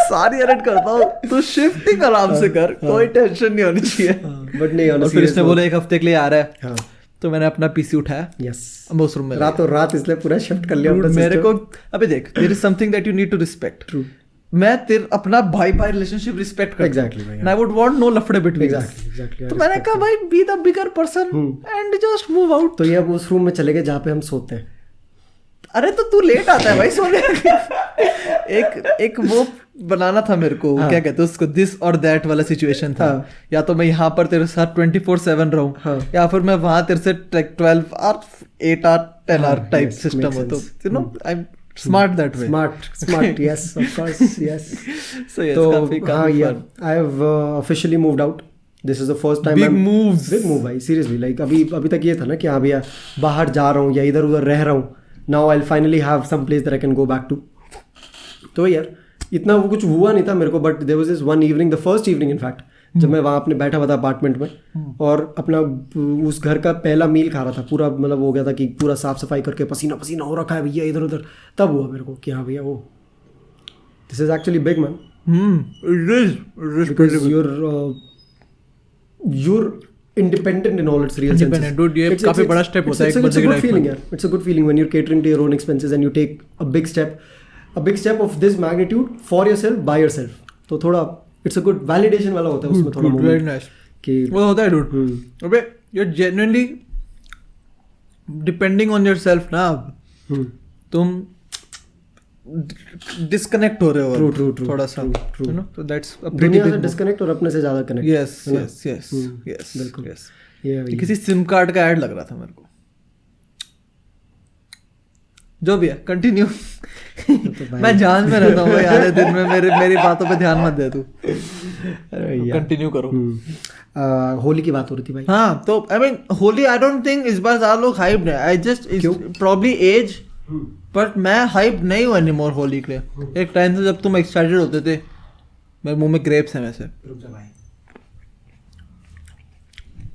सारी एडिट करता हूँ। तू शिफ्टिंग आराम से कर, कोई टेंशन नहीं होनी चाहिए। बट नहीं, और फिर इसने बोला 1 हफ्ते के लिए आ रहा है। हाँ, तो मैंने अपना पीसी उठाया, यस, अब उस रूम में रातों रात इसलिए पूरा शिफ्ट कर लिया मेरे को। अबे देख, there is something that you need to respect. True, मैं तेरे अपना भाई रिलेशनशिप रिस्पेक्ट करता हूं। एग्जैक्टली भाई, आई वुड वांट नो लफड़े बिटवीन अस। एग्जैक्टली। तो मैंने कहा भाई be the bigger person and just move out. तो ये अब उस रूम में चले गए जहाँ पे हम सोते हैं। अरे तो तू लेट आता है भाई सोने। एक वो बनाना था मेरे को, क्या कहते हैं उसको, दिस और दैट वाला सिचुएशन था। या तो मैं यहाँ पर तेरे साथ 24/7 रहूं, या फिर मैं वहां तेरे से 12 और 8 और 10 आवर टाइप सिस्टम हो। तो you know I am smart that way. Smart, yes, of course, yes. So yes, तो काफी yeah, I have officially moved out. This is the first time. Big moves. Big move भाई, seriously. Like अभी तक ये था ना कि हाँ भैया बाहर जा रहा हूँ या इधर उधर रह रहा हूँ. Now I'll finally have some place that I can go back to. तो यार इतना वो कुछ हुआ नहीं था मेरे को, but there was this one evening, the first evening in fact, जब मैं वहाँ अपने बैठा हुआ था अपार्टमेंट में और अपना उस घर का पहला मील खा रहा था, पूरा मतलब हो गया था कि पूरा साफ सफाई करके पसीना पसीना हो रखा है भैया इधर उधर, तब हुआ मेरे को कि हाँ भैया वो this is actually big man, because your independent in all its real senses. Independent, dude, ये काफी बड़ा step होता है एक बंदे की life में. It's a good feeling when you're catering to your own expenses and you take a big step of this magnitude for yourself by yourself. तो थोड़ा it's a good validation वाला होता है उसमें थोड़ा moment. Very nice. कि वो होता है dude. अबे you're genuinely depending on yourself ना अब. तुम डिस्कनेक्ट हो रहे हो true, थोड़ा सा, true. you know, so that's a pretty दुनिया big से move. डिस्कनेक्ट और अपने से ज्यादा कनेक्ट. yes बिल्कुल. yes. ये किसी सिम कार्ड का ऐड लग रहा था मेरे को. जो भी है कंटिन्यू. मैं जान में रहता हूँ भाई, आधे दिन में मेरी बातों पे ध्यान मत दे तू. कंटिन्यू करो. होली की बात हो रही थी भाई. हाँ तो I mean Holi I don't think इस बार ज्यादा लोग हाइप है. I just probably as, but मैं हाइप नहीं हूँ एनीमोर होली के लिए. एक टाइम से जब तुम एक्साइटेड होते थे. मेरे मुंह में ग्रेप्स हैं वैसे. रुक जा भाई,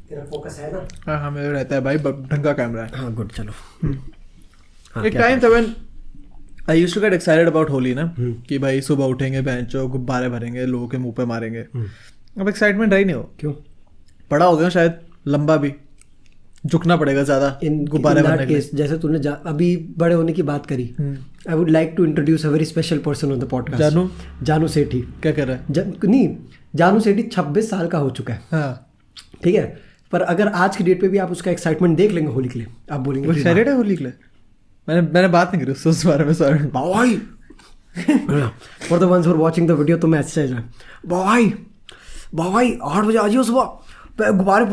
तेरा फोकस है ना. हाँ मेरा रहता है भाई, ढंग का कैमरा है. हाँ गुड, चलो. एक टाइम था when I used to get excited about Holi ना, कि भाई सुबह उठेंगे, बेंचो गुब्बारे भरेंगे, लोगों के मुंह पे मारेंगे. अब एक्साइटमेंट रही नहीं हो. क्यों? बड़ा हो गया शायद, लंबा भी, झुकना पड़ेगा ज्यादा गुब्बारे भरने के लिए. जैसे तूने अभी बड़े होने की बात करी, I would like to introduce a very special person on the podcast. Janu Sethi. क्या कर रहा है? नहीं, जानू सेठी 26 साल का हो चुका है. हाँ ठीक है, पर अगर आज की डेट पे भी आप उसका एक्साइटमेंट देख लेंगे होली के लिए, आप बोलेंगे एक्साइटेड है होली के लिए. मैंने बात नहीं करी उस बारे में. सॉरी भाई. For the ones who are watching the video, तो मैसेज है भाई 8 बजे आ जाइए सुबह, गुब्बारे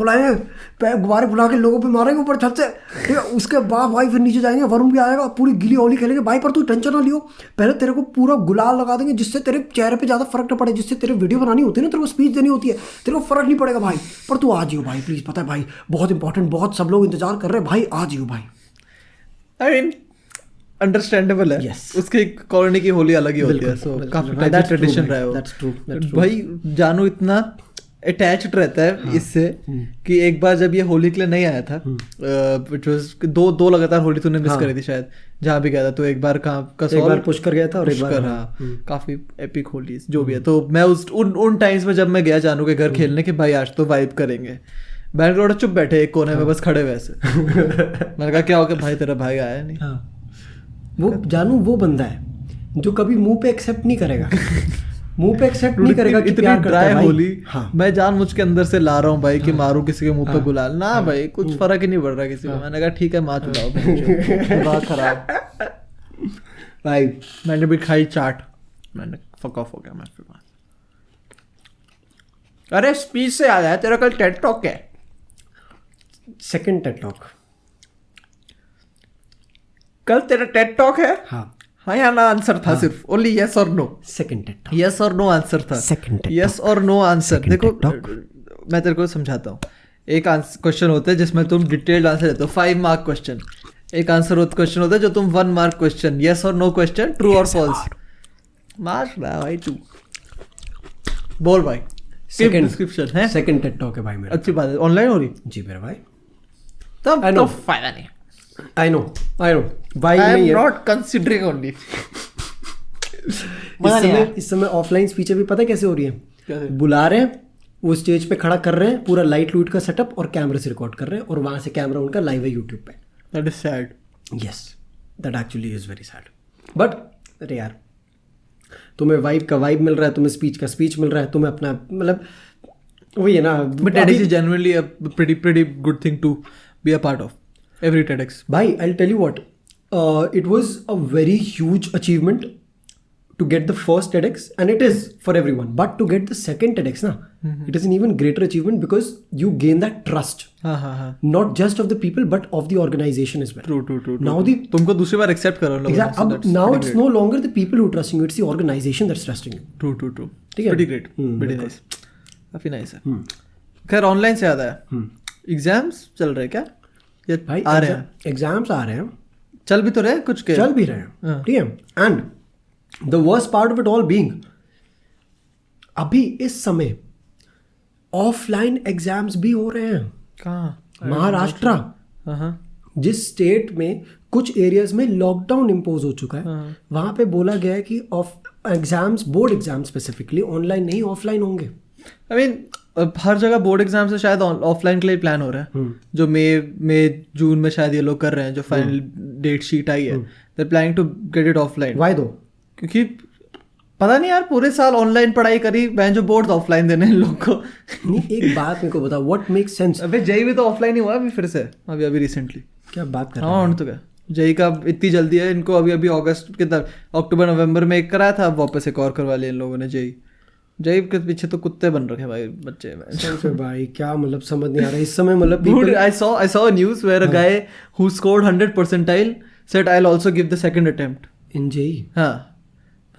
फुला के लोगों पे मारेंगे ऊपर छत से. ठीक है, उसके बाद भाई फिर नीचे जाएंगे, वरुण भी आएगा, पूरी गिली होली खेलेंगे भाई. पर तू टेंशन ना लियो, पहले तेरे को पूरा गुलाल लगा देंगे जिससे तेरे चेहरे पे ज़्यादा फर्क ना पड़े. जिससे तेरे वीडियो बनानी होती है ना, तेरे को स्पीच देनी होती है, तेरे को फर्क नहीं पड़ेगा भाई. पर तू आ जाइयो भाई प्लीज़, पता है भाई बहुत इंपॉर्टेंट, बहुत सब लोग इंतजार कर रहे हैं भाई, आ जाइयो भाई. आई मीन अंडरस्टैंडेबल है. yes. उसकी कॉलोनी की होली अलग ही होती है. सो काफी ट्रेडिशन रहा है वो. भाई जानू इतना अटैच्ड रहता है इससे कि एक बार जब ये होली के लिए नहीं आया था, व्हिच वाज दो लगातार होली तूने मिस करी थी शायद, जहाँ भी गया था. तो एक बार एक बार पुष्कर गया था और एक बार काफी एपिक होली जो भी है. तो मैं उन टाइम्स में जब मैं गया जानू के घर खेलने के, भाई आज तो वाइब करेंगे. बैंगलोर चुप बैठे एक कोने में बस खड़े वैसे. मैंने कहा क्या हो गया भाई, तेरा भाई आया नहीं. वो जानू वो बंदा है जो कभी मुंह पे एक्सेप्ट नहीं करेगा. मुंह पे एक्सेप्ट नहीं करेगा कि प्यार करता है भाई. होली मैं जानबूझ के अंदर से ला रहा हूँ भाई कि मारूं किसी के मुंह पे गुलाल ना. भाई कुछ फर्क ही नहीं पड़ रहा किसी को. मैंने कहा ठीक है मार चुकाओ. दिमाग खराब भाई. मैंने भी खाई चाट, मैंने फक ऑफ हो गया. मैं फिर अरे स्पीच से याद आया, तेरा कल टेड टॉक है. Second TED talk. कल तेरा टेड टॉक है. हाँ या ना आंसर था. सिर्फ ओनली यस और no. Second TED talk. Yes और नो आंसर था. सेकंड यस और नो आंसर. देखो मैं तेरे को समझाता हूँ. एक क्वेश्चन होता है जिसमें तुम डिटेल्ड आंसर देते हो, 5 मार्क क्वेश्चन. एक आंसर क्वेश्चन होता है जो तुम 1 मार्क क्वेश्चन, यस और नो क्वेश्चन, ट्रू और फॉल्स. मार रहा भाई तू. बोल भाई. सेकंड डिस्क्रिप्शन है. सेकंड टेड टॉक है भाई मेरा. अच्छी बात है. ऑनलाइन हो रही जी मेरा भाई. तब तो फायदा नहीं. I know. Why I am not considering only. इस समय ऑफलाइन स्पीचें भी पता है कैसे हो रही है. बुला रहे हैं, वो स्टेज पे खड़ा कर रहे हैं, पूरा लाइट लूट का सेटअप और कैमरे से रिकॉर्ड कर रहे हैं, और वहां से कैमरा उनका लाइव है यूट्यूब पे. That is sad. Yes, that actually is very sad. But अरे यार, तुम्हें वाइब का वाइब मिल रहा है, तुम्हें स्पीच का स्पीच मिल रहा है, तुम्हें अपना मतलब वही है ना. But TEDx is genuinely a pretty good thing to be a part of. Every TEDx. Bhai, I'll tell you what. It was a very huge achievement to get the first TEDx, and it is for everyone. But to get the second TEDx, it is an even greater achievement because you gain that trust. Not just of the people, but of the organization as well. True. Now तुमको दूसरी बार accept करो लोगों. Exactly. Now it's no longer the people who are trusting you; it's the organization that's trusting you. True. Pretty great. Pretty nice. काफी nice है. खैर online से याद आया. एग्जाम्स चल रहे क्या? भाई आ रहे हैं. एग्जाम्स आ रहे हैं. चल भी तो रहे कुछ के. चल भी रहे हैं. ठीक है. And the worst part of it all being, अभी इस समय ऑफलाइन एग्जाम्स भी हो रहे हैं. कहाँ? महाराष्ट्र, जिस स्टेट में कुछ एरियाज में लॉकडाउन इम्पोज हो चुका है, वहां पे बोला गया है कि exams, board exam specifically online नहीं ऑफलाइन होंगे. आई मीन अब हर जगह बोर्ड एग्जाम से शायद ऑफलाइन के लिए प्लान हो रहा है, जो मई जून में शायद ये लोग कर रहे हैं, जो फाइनल डेट शीट आई है, they are planning to get it offline. Why though? क्योंकि पता नहीं यार, पूरे साल ऑनलाइन पढ़ाई करी, मैं जो बोर्ड ऑफलाइन देने इन लोग को। नहीं, एक बात मेरे को बताओ, व्हाट मेक्स सेंस? अबे जेई भी तो ऑफलाइन ही हुआ अभी फिर से, अभी रिसेंटली। क्या बात कर रहे हाँ, तो क्या जेई का इतनी जल्दी है इनको, अभी अगस्त के अक्टूबर नवंबर में एक कराया था, अब वापस एक और करवा लिया इन लोगों ने। जेई के पीछे तो कुत्ते बन रखे भाई बच्चे में। भाई क्या मतलब समझ नहीं आ रहा इस समय, मतलब Dude, I saw a news where a guy who scored 100 percentile said I'll also give the second attempt. In JEE? हाँ,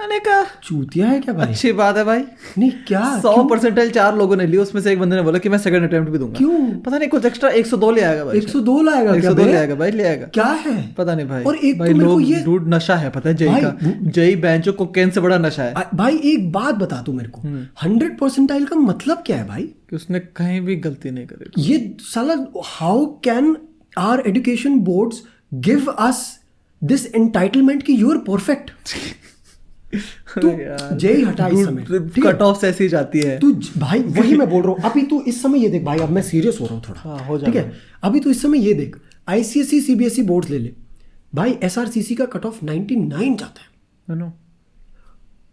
मैंने कहा चूतिया है क्या भाई? अच्छी बात है भाई। नहीं क्या 100 परसेंटाइल 4 लोगों ने ली, उसमें से एक बंदे ने बोला कि मैं सेकंड अटेम्प्ट भी दूंगा। क्यों? पता नहीं, कुछ एक्स्ट्रा 102 ले आएगा भाई। 102 लाएगा? 102 ले आएगा भाई, ले आएगा। क्या है पता नहीं भाई। और एक भाई तो मेरे को लोग ये डूड नशा है, पता है जेई का। जेई बेंचो कोकेन से बड़ा नशा है भाई। एक बात बता तू मेरे को, 100 परसेंटाइल का मतलब क्या है भाई? कि उसने कहीं भी गलती नहीं करी। ये साला, how can our education boards give us this entitlement कि यू आर परफेक्ट? तू जेई हटा इस समय, कट ऑफ ऐसी जाती है तू भाई। वही मैं बोल रहा हूँ। अभी तू इस समय ये देख भाई, अब मैं सीरियस हो रहा हूँ थोड़ा, ठीक है? अभी तू इस समय ये देख, आईसीएसई सीबीएसई बोर्ड्स ले ले भाई, एसआरसीसी का कट ऑफ 99 जाता है।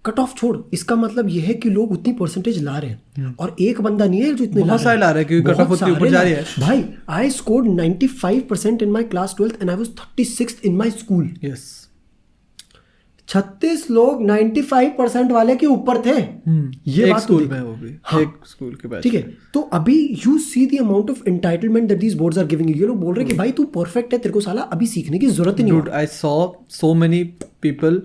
कट ऑफ छोड़, इसका मतलब ये है कि लोग उतनी परसेंटेज ला रहे हैं, और एक बंदा नहीं है जो इतने बहुत सारे ला रहे हैं, क्योंकि कट ऑफ उतनी ऊपर जा रही है भाई। I scored 95% in my class 12th and I was 36th in my school. Yes, 36 लोग 95% वाले के ऊपर थे। ये बात स्कूल में, वो भी एक स्कूल के बाद, ठीक है? तो अभी you see the amount of entitlement that these boards are giving you. ये लोग बोल रहे हैं कि भाई तू परफेक्ट है, तेरे को साला अभी सीखने की जरूरत नहीं है। I saw so many people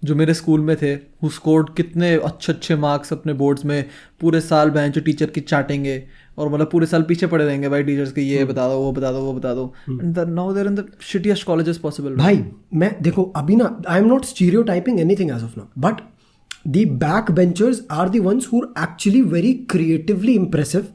जो मेरे स्कूल में थे, हु स्कोर्ड कितने अच्छे मार्क्स अपने बोर्ड्स में, पूरे साल बेंच टीचर की चाटेंगे, और मतलब पूरे साल पीछे पड़े रहेंगे भाई टीचर्स के, ये बता दो, वो बता दो, वो बता दो। Now they are in the shittiest colleges possible. भाई मैं देखो अभी ना, I am not stereotyping anything as of now, but the back benchers are the ones who are actually very creatively impressive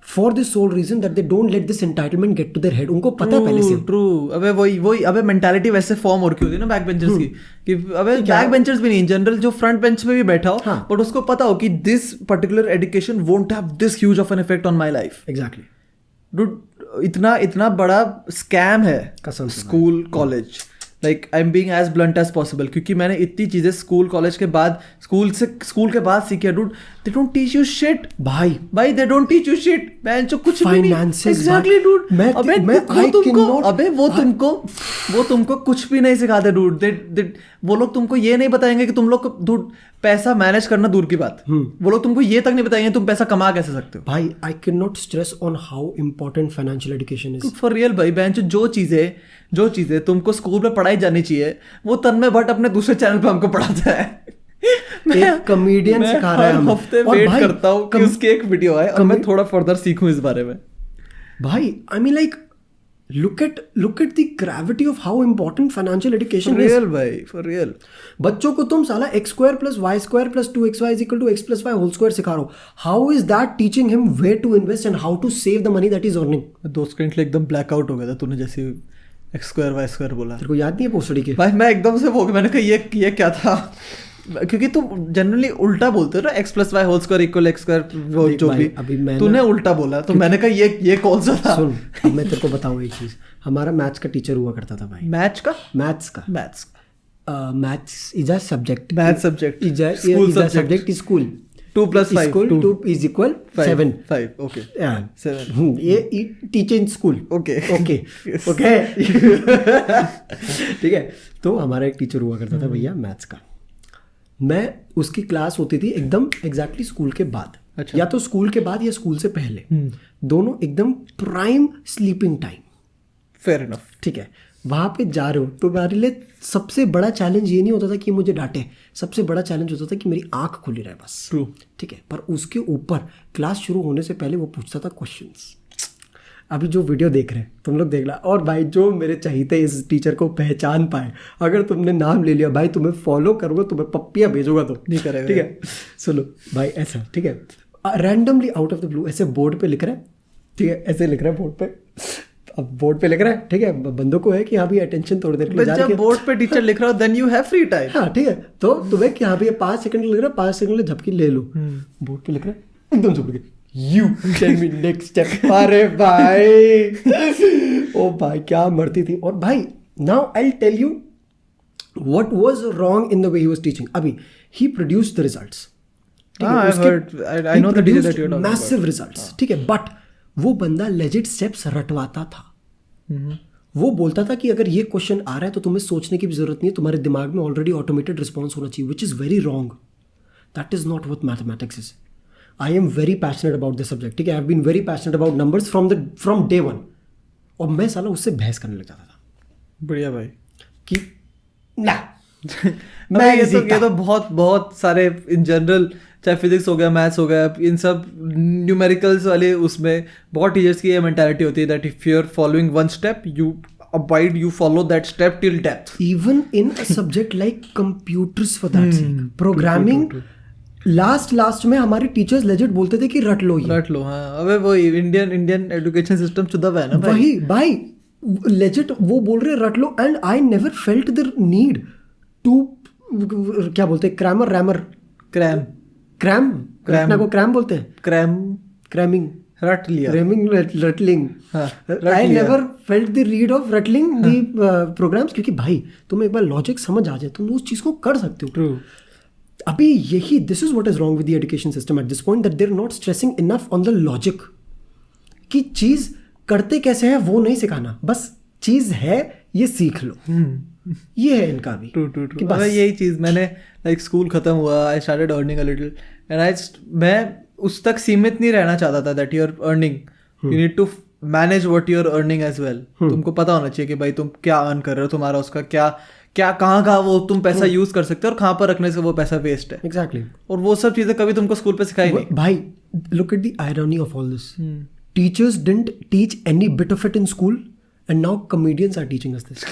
for this sole reason that they don't let this entitlement get to their head. उनको पता है पहले से। True. अबे वही अबे mentality वैसे form हो रखी होती है ना बैक बेंचर्स की, कि अबे बैक बेंचर्स भी नहीं, इन जनरल जो फ्रंट बेंच पे भी बैठा हो, बट उसको पता हो कि this particular education won't have this huge of an effect on my life. Exactly dude, इतना बड़ा स्कैम है कसम से school college. Like I am being as blunt as possible, क्योंकि मैंने इतनी चीजें स्कूल कॉलेज के बाद, स्कूल के बाद सीखी है। Dude, they don't teach you shit भाई, they don't teach you shit man, जो कुछ भी नहीं। Exactly dude. वो तुमको कुछ भी नहीं सिखाते डूड। वो लोग तुमको ये नहीं बताएंगे कि तुम लोग डूड पैसा मैनेज करना दूर की बात, वो लोग तुमको ये तक नहीं बताएंगे तुम पैसा कमा कैसे सकते हो। भाई I can not stress on how important financial education is for real भाई। बेंच जो चीजें तुमको स्कूल में पढ़ाई जानी चाहिए, वो तन्मय भट्ट अपने दूसरे चैनल पे हमको पढ़ाता है। एक कॉमेडियन सिखा रहा है हमें, हफ्ते वेट करता हूँ कि उसकी एक वीडियो आए और मैं थोड़ा फर्दर सीखूं इस बारे में। भाई I mean like look at the gravity of how important financial education is. For real. बच्चों को तुम साला x square plus y square plus 2xy is equal to x plus y whole square सिखा रहे हो. How is that teaching him where to invest and how to save the money that he's earning? 2 second के लिए एकदम blackout हो गया था तूने जैसे x square y square बोला। तेरे को याद नहीं है पोस्टडी के? भाई मैं एकदम से मैंने कहा ये क्या था, क्योंकि तुम जनरली उल्टा बोलते हो ना, x plus y whole square equal x square जो भी, तूने उल्टा बोला तो मैंने कहा ये कौन सा था। सुन, अब मैं तेरे को बताऊँ एक चीज। हमारा मैथ्स का टीचर हुआ करता था भाई। Maths is a subject. Maths subject is a subject is school. 2 + 5 2 is equal 7. 5 okay 7 ये टीचर इन स्कूल। ओके ठीक है। तो हमारा एक टीचर हुआ करता था भैया मैथ्स का। मैं उसकी क्लास होती थी एकदम एग्जैक्टली स्कूल के बाद। अच्छा। या तो स्कूल के बाद या स्कूल से पहले, दोनों एकदम prime sleeping time. Fair enough. ठीक है, वहां पे जा रहे हो तो मेरे लिए सबसे बड़ा चैलेंज ये नहीं होता था कि मुझे डांटे, सबसे बड़ा चैलेंज होता था कि मेरी आंख खुली रहे बस। ट्रू। ठीक है, पर उसके ऊपर क्लास शुरू होने से पहले वो पूछता था क्वेश्चंस। अभी जो वीडियो देख रहे हैं तुम लोग देख ला, और भाई जो मेरे चाहिए इस टीचर को पहचान पाए, अगर तुमने नाम ले लिया भाई तुम्हें फॉलो करूंगा, तुम्हें पप्पियाँ भेजूंगा तो नहीं करेगा। ठीक है, सुनो भाई ऐसा, ठीक है, randomly out of the blue ऐसे बोर्ड पे लिख रहा है। ठीक है, ऐसे लिख रहा है बोर्ड पे, अब बोर्ड पे लिख रहा है। ठीक है, बंदों को है कि हाँ भी अटेंशन थोड़ी देर के लिए जा रही है। बोर्ड पे टीचर लिख रहा हो then you have free time. हाँ ठीक है, तो तुम्हें कि हाँ भी 5 सेकंड लिख रहा है, 5 सेकंड ले झपकी ले लो। बोर्ड पे लिख रहा है एकदम झपकी, You tell me next step. अरे भाई ओ भाई क्या मरती थी. और भाई now I'll tell you what was wrong in the way he was teaching. अभी he produced the results. I've heard. I know the teacher that you're talking about. Massive results. ठीक है, but वो बंदा legit steps रटवाता था. वो बोलता था कि अगर ये क्वेश्चन आ रहा है तो तुम्हें सोचने की भी जरूरत नहीं है, तुम्हारे दिमाग में ऑलरेडी ऑटोमेटेड रिस्पॉन्स होना चाहिए, which is very wrong. That is not what mathematics is. I am very passionate about this subject. ठीक है, I have been very passionate about numbers from day one. और मैं साला उससे बहस करने लग जाता था. बढ़िया भाई कि ना मैं ये तो बहुत बहुत सारे इन जनरल, चाहे फिजिक्स हो गया, मैथ्स हो गया, इन सब न्यूमेरिकल्स वाले उसमें बहुत टीचर्स की ये मेंटालिटी होती है that if you are following one step you abide, you follow that step till death. Even in a subject like computers for that sake, programming, last में हमारे टीचर्स लेजिट बोलते थे कि रट लो ये. रट लो, हाँ. अबे वो इंडियन एजुकेशन सिस्टम चुदा है ना भाई. वही भाई लेजिट वो बोल रहे रट लो. And I never felt the need to क्या बोलते हैं क्रैम को क्रैम बोलते हैं. क्रैमिंग रट लिया. रटलिंग. I never felt the need of रटलिंग द प्रोग्राम्स. क्योंकि भाई तुम्हें एक बार लॉजिक समझ आ जाए तुम उस चीज को कर सकते हो. ट्रू. अभी यही this is what is wrong with the education system at this point, that they are not stressing enough on the logic. कि चीज करते कैसे है वो नहीं सिखाना, बस चीज है ये सीख लो. ये है इनका भी. ट्रू. बस यही चीज मैंने लाइक स्कूल खत्म हुआ, I started earning a little and मैं उस तक सीमित नहीं रहना चाहता था that you are earning. You need to manage what you are earning as well. तुमको पता होना चाहिए कि भाई तुम क्या अर्न कर रहे हो, तुम्हारा उसका क्या कहाँ वो तुम पैसा यूज कर सकते हो और कहाँ पर रखने से वो पैसा वेस्ट है. एग्जैक्टली. और वो सब चीजें कभी तुमको स्कूल पे सिखाई नहीं. भाई look at the irony of all this. Teachers didn't teach any bit of it in school and now comedians are teaching us this.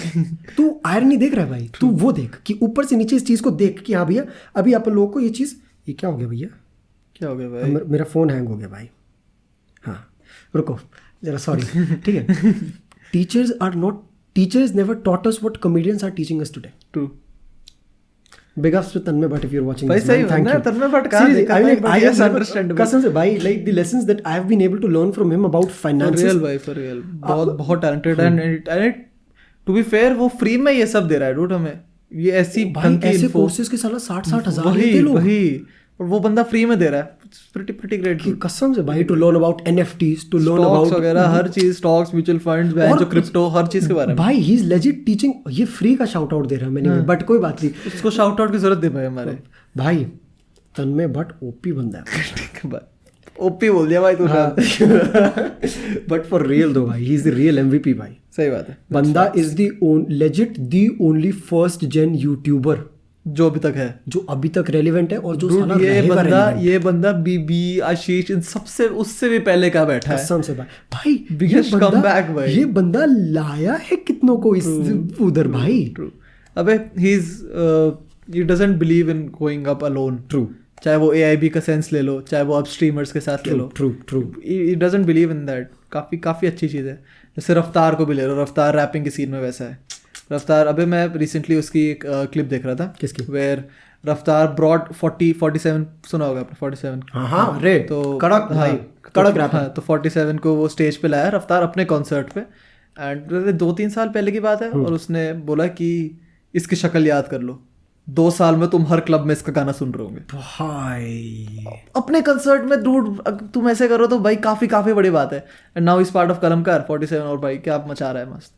तू आयरनी देख रहा है भाई. तू वो देख कि ऊपर से नीचे इस चीज को देख कि हाँ भैया अभी आप लोगों को ये चीज, ये क्या हो गया भैया, क्या हो गया भाई, मेरा फोन हैंग हो गया भाई. हाँ रुको जरा सॉरी. ठीक है. Teachers never taught us what comedians are teaching us today. True. Big ups to Tanmay Bhatt if you're watching भाई this. सही Thank you. Tanmay Bhatt कहाँ देखा भाई, I yes, understandable. कसम से भाई like the lessons that I have been able to learn from him about finances. For real भाई, for real. बहुत talented and to be fair वो free में ये सब दे रहा है dude हमें. ये ऐसी ऐसे कोर्सेज के साला 60,000 लेते लोग. वही और वो बंदा फ्री में दे रहा है. pretty great. कसम से भाई to learn about NFTs, to learn about वगैरह हर चीज, स्टॉक्स, म्यूचुअल फंड्स, जो क्रिप्टो, हर चीज के बारे में. भाई ही इज लेजिट टीचिंग. ये फ्री का शाउट आउट दे रहा है मैंने, बट कोई बात नहीं, उसको शाउट आउट की जरूरत दे भाई हमारे भाई. तन्मय भट्ट ओपी बंदा है. ओपी बोल दिया भाई तूने. बट फॉर रियल दो भाई, he is the real MVP भाई. सही बात है. बंदा is the legit the only first gen YouTuber जो अभी तक है, जो अभी तक रेलिवेंट है और जो साला ये बंदा बीबी आशीष इन सबसे उससे भी पहले का बैठा है. कसम से भाई बिगेस्ट कमबैक भाई. ये बंदा लाया है कितनों को इस उधर भाई. अबे he doesn't believe in going up alone. True. चाहे वो AIB का सेंस ले लो, चाहे वो अब स्ट्रीमर्स के साथ ले लो. True. He doesn't believe in that. काफी अच्छी चीज़ है. जैसे रफ्तार को भी ले लो, रफ्तार रैपिंग की सीन में वैसा है. रफ्तार अबे मैं रिसेंटली उसकी एक क्लिप देख रहा था. किसकी? वेयर रफ्तार ब्रॉड 47 सुना होगा आपने. 47 हाँ रे तो कड़क भाई, कड़क रैप है. तो 47 को वो स्टेज पे लाया रफ्तार अपने कॉन्सर्ट पे एंड 2-3 साल पहले की बात है. और उसने बोला कि इसकी शक्ल याद कर लो, 2 साल में तुम हर क्लब में इसका गाना सुन रहे होंगे भाई. अपने कंसर्ट में. डूड तुम ऐसे करो तो भाई काफी बड़ी बात है. And now is part of Kalamkaar 47. और भाई क्या मचा रहा है मस्त.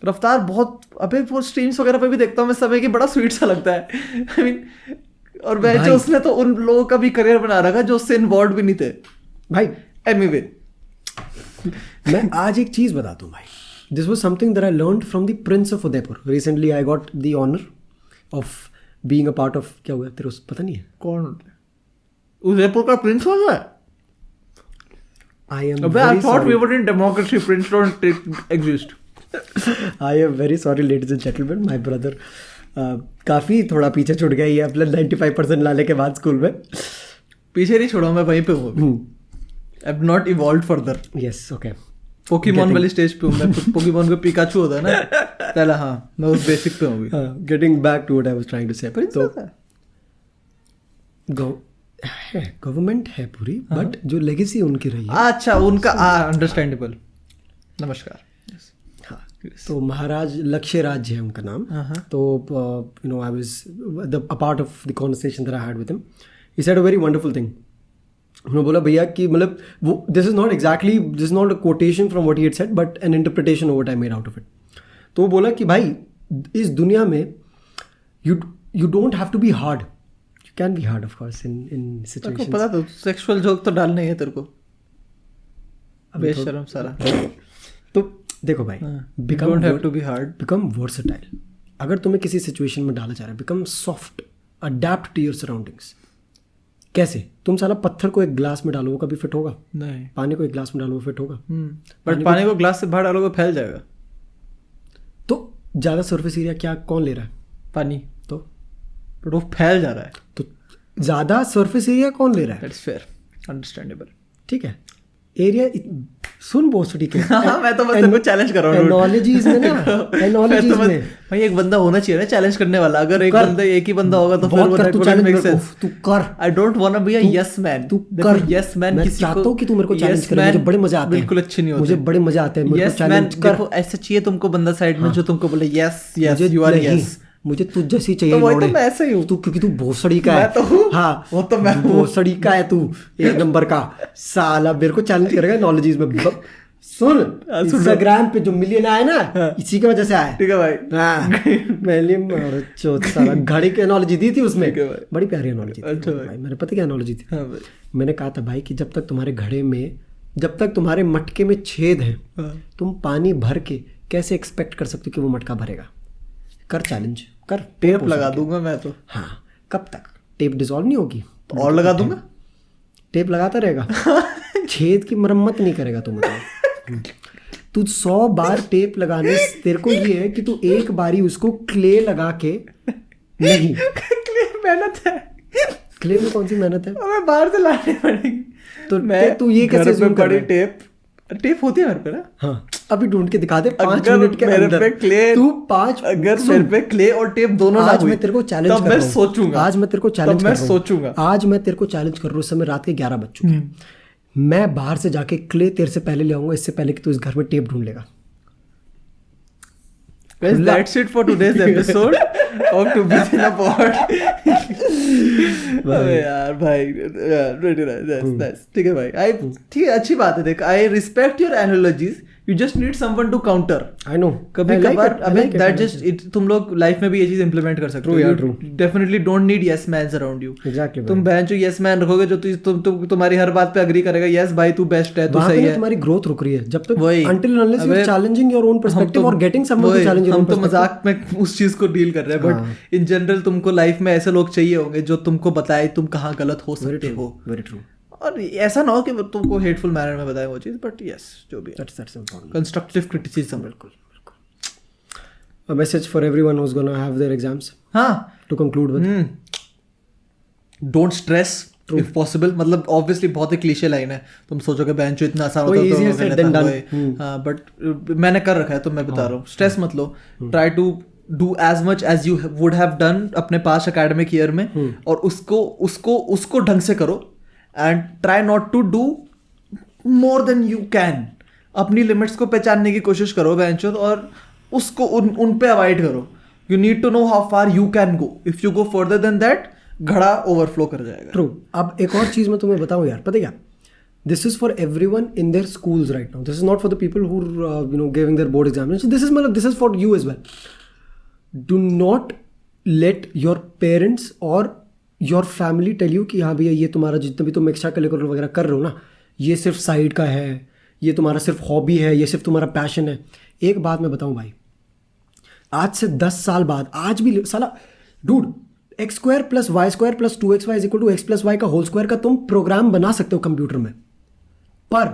रफ्तार बहुत अबे वो स्ट्रीम्स वगैरह पे भी देखता हूँ मैं समय की, बड़ा स्वीट सा लगता है. आई मीन और मैं जो उसने तो उन लोगों का भी करियर बना रखा जो उससे इन्वॉल्व भी नहीं थे भाई. एनीवे मैं आज एक चीज बताता हूँ भाई. This was something that I learned from the prince of Udaipur. Recently I got the honour of being a part of, क्या हुआ तेरे को पता नहीं है कौन उदयपुर का प्रिंस हो गया? I am I thought we were in democracy. Prince don't exist. I am very sorry ladies and gentlemen, my brother काफ़ी थोड़ा पीछे छूट गया ये अपना 95% लाने के बाद स्कूल में. पीछे नहीं छोड़ा, मैं वहीं पे हूँ. I have not evolved further. Yes, okay. Pokemon वाली स्टेज पे हूँ मैं. पोकेमॉन का पिकाचू होता है ना पहला. हाँ मैं उस बेसिक पे हूँ. Getting back to what I was trying to say. तो है, गवर्नमेंट है पूरी, बट जो लेगेसी उनकी रही है, अच्छा उनका अंडरस्टैंडेबल। नमस्कार। हाँ, तो महाराज लक्ष्य राज है उनका नाम। तो you know I was a part of the conversation that I had with him. He said a very wonderful thing. उन्होंने बोला भैया कि मतलब वो this is not a quotation from what he had said but N interpretation of what I made out of it. तो वो बोला कि भाई इस दुनिया में you don't have to be hard. You can be hard of course in situations. पता तो सेक्सुअल जोक तो डालने है तेरे को, बेशरम सारा। तो देखो भाई, don't have to be hard. become versatile. अगर तुम्हें किसी सिचुएशन में डाला जा रहा है, become soft, adapt to your surroundings. कैसे? तुम साला पत्थर को एक ग्लास में डालो वो कभी फिट होगा? नहीं। पानी को एक ग्लास में डालो वो फिट होगा? बट पानी को ग्लास से बाहर डालोगे फैल जाएगा। तो ज्यादा सरफेस एरिया क्या कौन ले रहा है? पानी। तो बट वो फैल जा रहा है। तो ज्यादा सरफेस एरिया कौन ले रहा है? That's fair, understandable. ठीक है, एरिया सुन बहुत ठीक है। हाँ, मैं तो बस तेरे को चैलेंज कर रहा हूँ एनालॉजीज में ना, एनालॉजीज में भाई एक बंदा होना चाहिए ना चैलेंज करने वाला। अगर एक ही बंदा होगा तो फिर वो तू चैलेंज मेक सेंस। तू कर। I don't want to be a yes man. तू कर यस मैन। मैं चाहता हूँ कि तू मेरे को चैलेंज करे, मुझे बड़े मजे आते हैं। बिल्कुल अच्छे नहीं होते, मुझे बड़े मजे आते हैं। मेरे को चैलेंज कर। देखो ऐसा चाहिए तुमको बंदा साइड में जो तुमको बोले yes yes you are yes. मुझे तुझ जैसी चाहिए। तो वही तो मैं ऐसा ही हूँ। तू क्योंकि तू भोसड़ी का है। मैं तो हूँ। हाँ वो तो मैं भोसड़ी का है तू, एक नंबर का साला। मेरे को चैलेंज करेगा नॉलेज में। सुन, इंस्टाग्राम पे जो मिलियन आए ना, इसी की वजह से आए। ठीक है भाई। मैंने चौथ साला घड़ी की एनालॉजी दी थी उसमें, बड़ी प्यारी एनालॉजी थी। अच्छा भाई मेरे पता क्या एनालॉजी थी? हाँ भाई। मैंने कहा था भाई कि जब तक तुम्हारे घड़े में, जब तक तुम्हारे मटके में छेद है, तुम पानी भर के कैसे एक्सपेक्ट कर सकते हो कि वो मटका भरेगा? कर चैलेंज कर। टेप लगा दूंगा मैं तो। हाँ, कब तक? टेप डिसॉल्व नहीं होगी तो और लगा दूंगा। टेप लगाता रहेगा, छेद की मरम्मत नहीं करेगा तू। मतलब तू 100 बार टेप लगाने, तेरे को ये है कि तू एक बारी उसको क्ले लगा के नहीं। क्ले मेहनत है। क्ले में कौन सी मेहनत है? हमें बाहर से लाने पड़ेगी। तो मैं तू ये कैसे घर पे पड़ी टेप होती है मेरे पे ना। हाँ, अभी ढूंढ के दिखा दे 5 अगर मिनट के मेरे अंदर। पे क्ले, तू 5 अगर मेरे पे क्ले और टेप दोनों ना आज हुई, मैं तेरे को चैलेंज तब कर मैं रहा हूँ। सोचूंगा। आज मैं तेरे को चैलेंज कर रहा हूँ। सोचूंगा। आज मैं तेरे को चैलेंज कर रहा हूँ। उस समय रात के 11 बज चुके हैं। मैं बाहर से जाके क्ले तेरे से पहले ले आऊंगा, इससे पहले कि तू इस घर में टेप ढूंढ लेगा। That's it for today's episode of To Be in a Pod. अबे यार भाई, really nice. ठीक है भाई, ठीक है, अच्छी बात है। देख, I respect your analogies. You just need someone to counter. I know. कभी कभार अबे that just it, तुम लोग लाइफ में भी ये चीज इम्प्लीमेंट कर सकते हो। You definitely don't need yes mans around you. Exactly. तुम बहन जो yes man रखोगे जो तुम्हारी हर बात पे अग्री करेगा, yes भाई तू बेस्ट है, तू सही है, तुम्हारी ग्रोथ रुक रही है जब तक वही until unless you're challenging your own perspective or getting someone to challenge your own perspective. हम तो मजाक में उस चीज को डील कर रहे हैं, बट इन जनरल तुमको लाइफ में ऐसे लोग चाहिए होंगे जो तुमको बताए तुम कहाँ गलत हो सकते हो। Very true. और ऐसा ना हो कि तुमको हेटफुल मैनर में बताए वो चीज, बट यस जो भी That's important. Constructive criticism. बिल्कुल। A message for everyone who's gonna have their exams. हाँ, To conclude with. Don't stress if possible. मतलब ऑब्वियसली बहुत ही क्लीशे लाइन है, तुम सोचोगे बहन जो इतना आसान होता है, हाँ, बट मैंने कर रखा है तो मैं बता रहा हूँ। स्ट्रेस मत लो, try to do as much as you would have done अपने पास एकेडमिक ईयर में, और उसको ढंग से करो, and try not to do more than you can. अपनी लिमिट्स को पहचानने की कोशिश करो बेंचो, और उसको उन पे अवॉइड करो। You need to know how far you can go. If you go further than that, घड़ा ओवरफ्लो कर जाएगा। ट्रू। अब एक और चीज मैं तुम्हें बताऊं यार, पता क्या, this is for everyone in their schools right now. This is not for the people who you know giving their board examination. This is for you as well. Do not let your parents और your family tell you कि हाँ भैया ये तुम्हारा जितना भी तुम extra curricular वगैरह कर रहे हो ना, ये सिर्फ साइड का है, ये तुम्हारा सिर्फ हॉबी है, ये सिर्फ तुम्हारा पैशन है। एक बात मैं बताऊं भाई, आज से 10 साल बाद आज भी साला dude x² + y² + 2xy = x + y का होल स्क्वायर का तुम प्रोग्राम बना सकते हो कंप्यूटर में, पर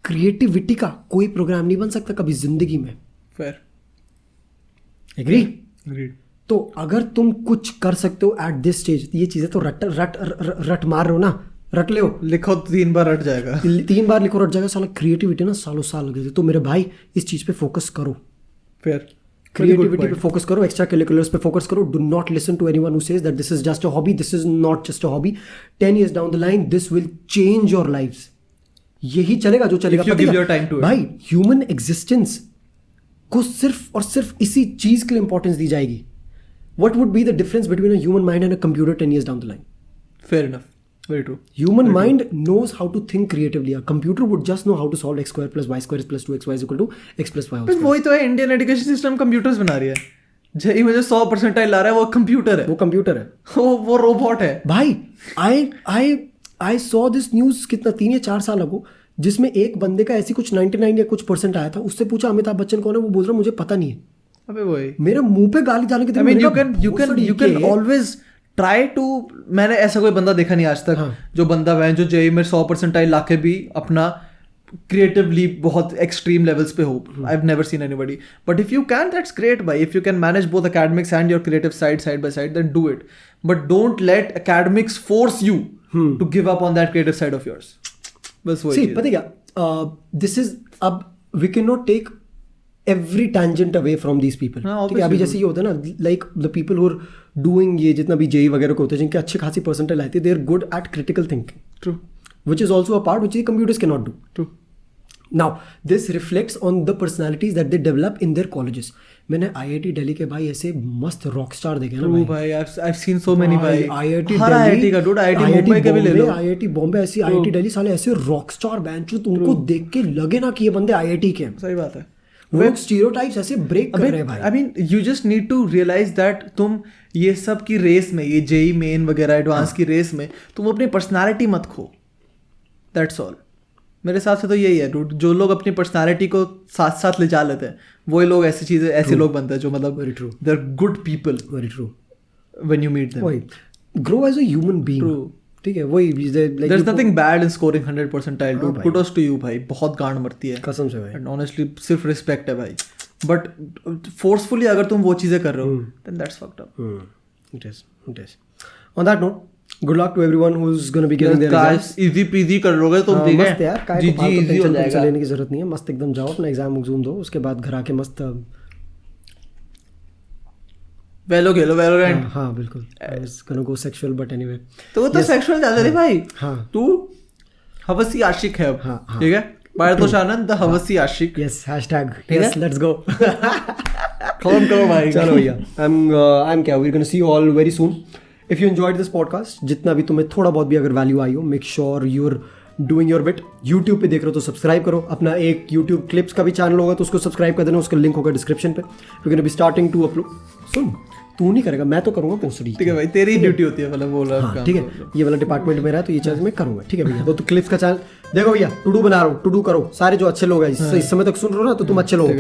क्रिएटिविटी का कोई प्रोग्राम नहीं बन सकता कभी जिंदगी में। फेयर। एग्री? एग्रीड। तो अगर तुम कुछ कर सकते हो एट दिस स्टेज, ये चीजें तो रट मार रहे हो ना, रट ले हो, लिखो 3 बार रट जाएगा, 3 बार लिखो रट जाएगा। साला क्रिएटिविटी ना सालों साल लगे थे। तो मेरे भाई इस चीज पे फोकस करो। फिर क्रिएटिविटी पे फोकस करो, एक्स्ट्रा करिकुलर्स पे फोकस करो. Do not listen to anyone who says that this is just a hobby. This is not just a hobby. 10 years down the line this will change your lives. यही चलेगा जो चलेगा. If you give your time to it. भाई human existence को सिर्फ और सिर्फ इसी चीज के लिए इंपॉर्टेंस दी जाएगी. What would be the difference between a human mind and a computer 10 years down the line? Fair enough. Very true. Human mind knows how to think creatively. A computer would just know how to solve x square plus y square plus 2xy is equal to x plus y whole बस square. वही तो है, Indian education system computers बना रही है. JEE में जो 100% ला रहा है वो कंप्यूटर है. वो कंप्यूटर है. वो रोबोट है भाई I saw this news कितना 3 या 4 साल अगो, जिसमें एक बंदे का ऐसी कुछ 99 या कुछ % आया था. उससे पूछा अमिताभ बच्चन कौन है, वो बोल रहा मुझे पता नहीं है. अबे वही. मेरे मुंह पे गाली जाने के I mean, you can always try to. मैंने ऐसा कोई बंदा देखा नहीं आज तक. हाँ. जो बंदा है जो जेई में 100% लाके भी अपना क्रिएटिवली बहुत एक्सट्रीम लेवल्स पे हो. I have never seen anybody. But if you can, that's great भाई. If you can manage both academics and your creative side by side, then do it. But don't let academics force you to give up on that creative side of yours. बस वही. पता क्या, this is, अब we can not take every tangent away from these people. ठीक है, अभी जैसे ये होता है ना, like the people who are doing ये जितना भी जेई वगैरह को होते हैं, जिनके अच्छे खासी परसेंटाइल आती है, they are good at critical thinking. True. Which is also a part which the computers cannot do. True. Now this reflects on the personalities that they develop in their colleges. मैंने IIT Delhi के भाई ऐसे मस्त rock star देखे ना भाई. I've seen so many भाई. IIT हर IIT का dude, IIT मुंबई के भी ले लो. IIT बॉम्बे ऐसी IIT दिल्ली साले ऐसे रॉक स्टार बैंच, उनको देख के लगे ना कि ये बंदे IIT के हैं. सही बात है. वो स्टीरियोटाइप्स ऐसे ब्रेक कर रहे हैं भाई. I mean, you just need to realize that तुम ये सब की रेस में, ये जेई मेन वगैरह एडवांस की रेस में तुम अपनी पर्सनालिटी मत खो. That's all. मेरे हिसाब से तो यही है dude. जो लोग अपनी पर्सनालिटी को साथ साथ ले जा लेते हैं, वही लोग ऐसी चीजें, ऐसे लोग बनते हैं जो मतलब Very true. they're good people. Very true. When you meet them. वही grow as a human being. True. ठीक है, वही like there's nothing bad in scoring 100% dude. Kudos to you भाई. बहुत गांड मरती है कसम से भाई. and honestly सिर्फ respect है भाई. but forcefully अगर तुम वो चीजें कर रहे हो then that's fucked up. It is. On that note, good luck to everyone who's going to be giving their exams. easy peasy कर लोगे तुम. ठीक है मस्त यार, काय जी को फालतू easy हो टेंशन जाएगा. लेने की जरूरत नहीं है. मस्त एकदम जाओ, अपना एग्जाम दो, उसके बाद घर आके मस्त Valorant. हाँ बिल्कुल. I was gonna go sexual but anyway. तो वो तो सेक्सुअल ज्यादा नहीं भाई. हाँ. तू हवसी आशिक है अब. हाँ. ठीक है, पार्थोष आनंद द हवसी आशिक. Yes, hashtag. Yes, let's go. खत्म करो भाई. चलो भैया, I'm क्या, we're gonna see you all very soon. If you enjoyed this podcast, जितना भी तुम्हें थोड़ा बहुत भी अगर वैल्यू आई हो, make sure you're doing your bit. YouTube पे देख रहे हो तो सब्सक्राइब करो. अपना एक YouTube क्लिप्स का भी चैनल होगा तो उसको सब्सक्राइब कर देना. उसका लिंक होगा डिस्क्रिप्शन पे. We're gonna be starting to upload. सुन, तू नहीं करेगा, मैं तो करूंगा पोस्टरी. ठीक है भाई, तेरी ड्यूटी होती है मतलब बोल रहा. ठीक है, ये वाला डिपार्टमेंट मेरा है तो ये चीज मैं करूंगा. ठीक है भैया, तो क्लिप्स का चैनल देखो भैया. टू डू बना रहा हूँ, टू डू करो. सारे जो अच्छे लोग हैं इस समय तक सुन रहे हो ना, तो तुम अच्छे लोग.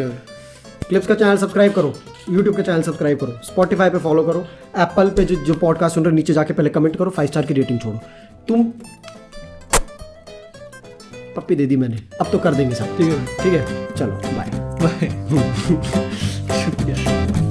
क्लिप्स का चैनल सब्सक्राइब करो, यूट्यूब का चैनल सब्सक्राइब करो, स्पॉटिफाई पे फॉलो करो, एप्पल पे जो पॉडकास्ट सुन रहे हो नीचे जाके पहले कमेंट करो, 5 स्टार की रेटिंग छोड़ो. तुम पप्पी दे दी मैंने, अब तो कर देंगे सब. ठीक है चलो बाय. शुक्रिया.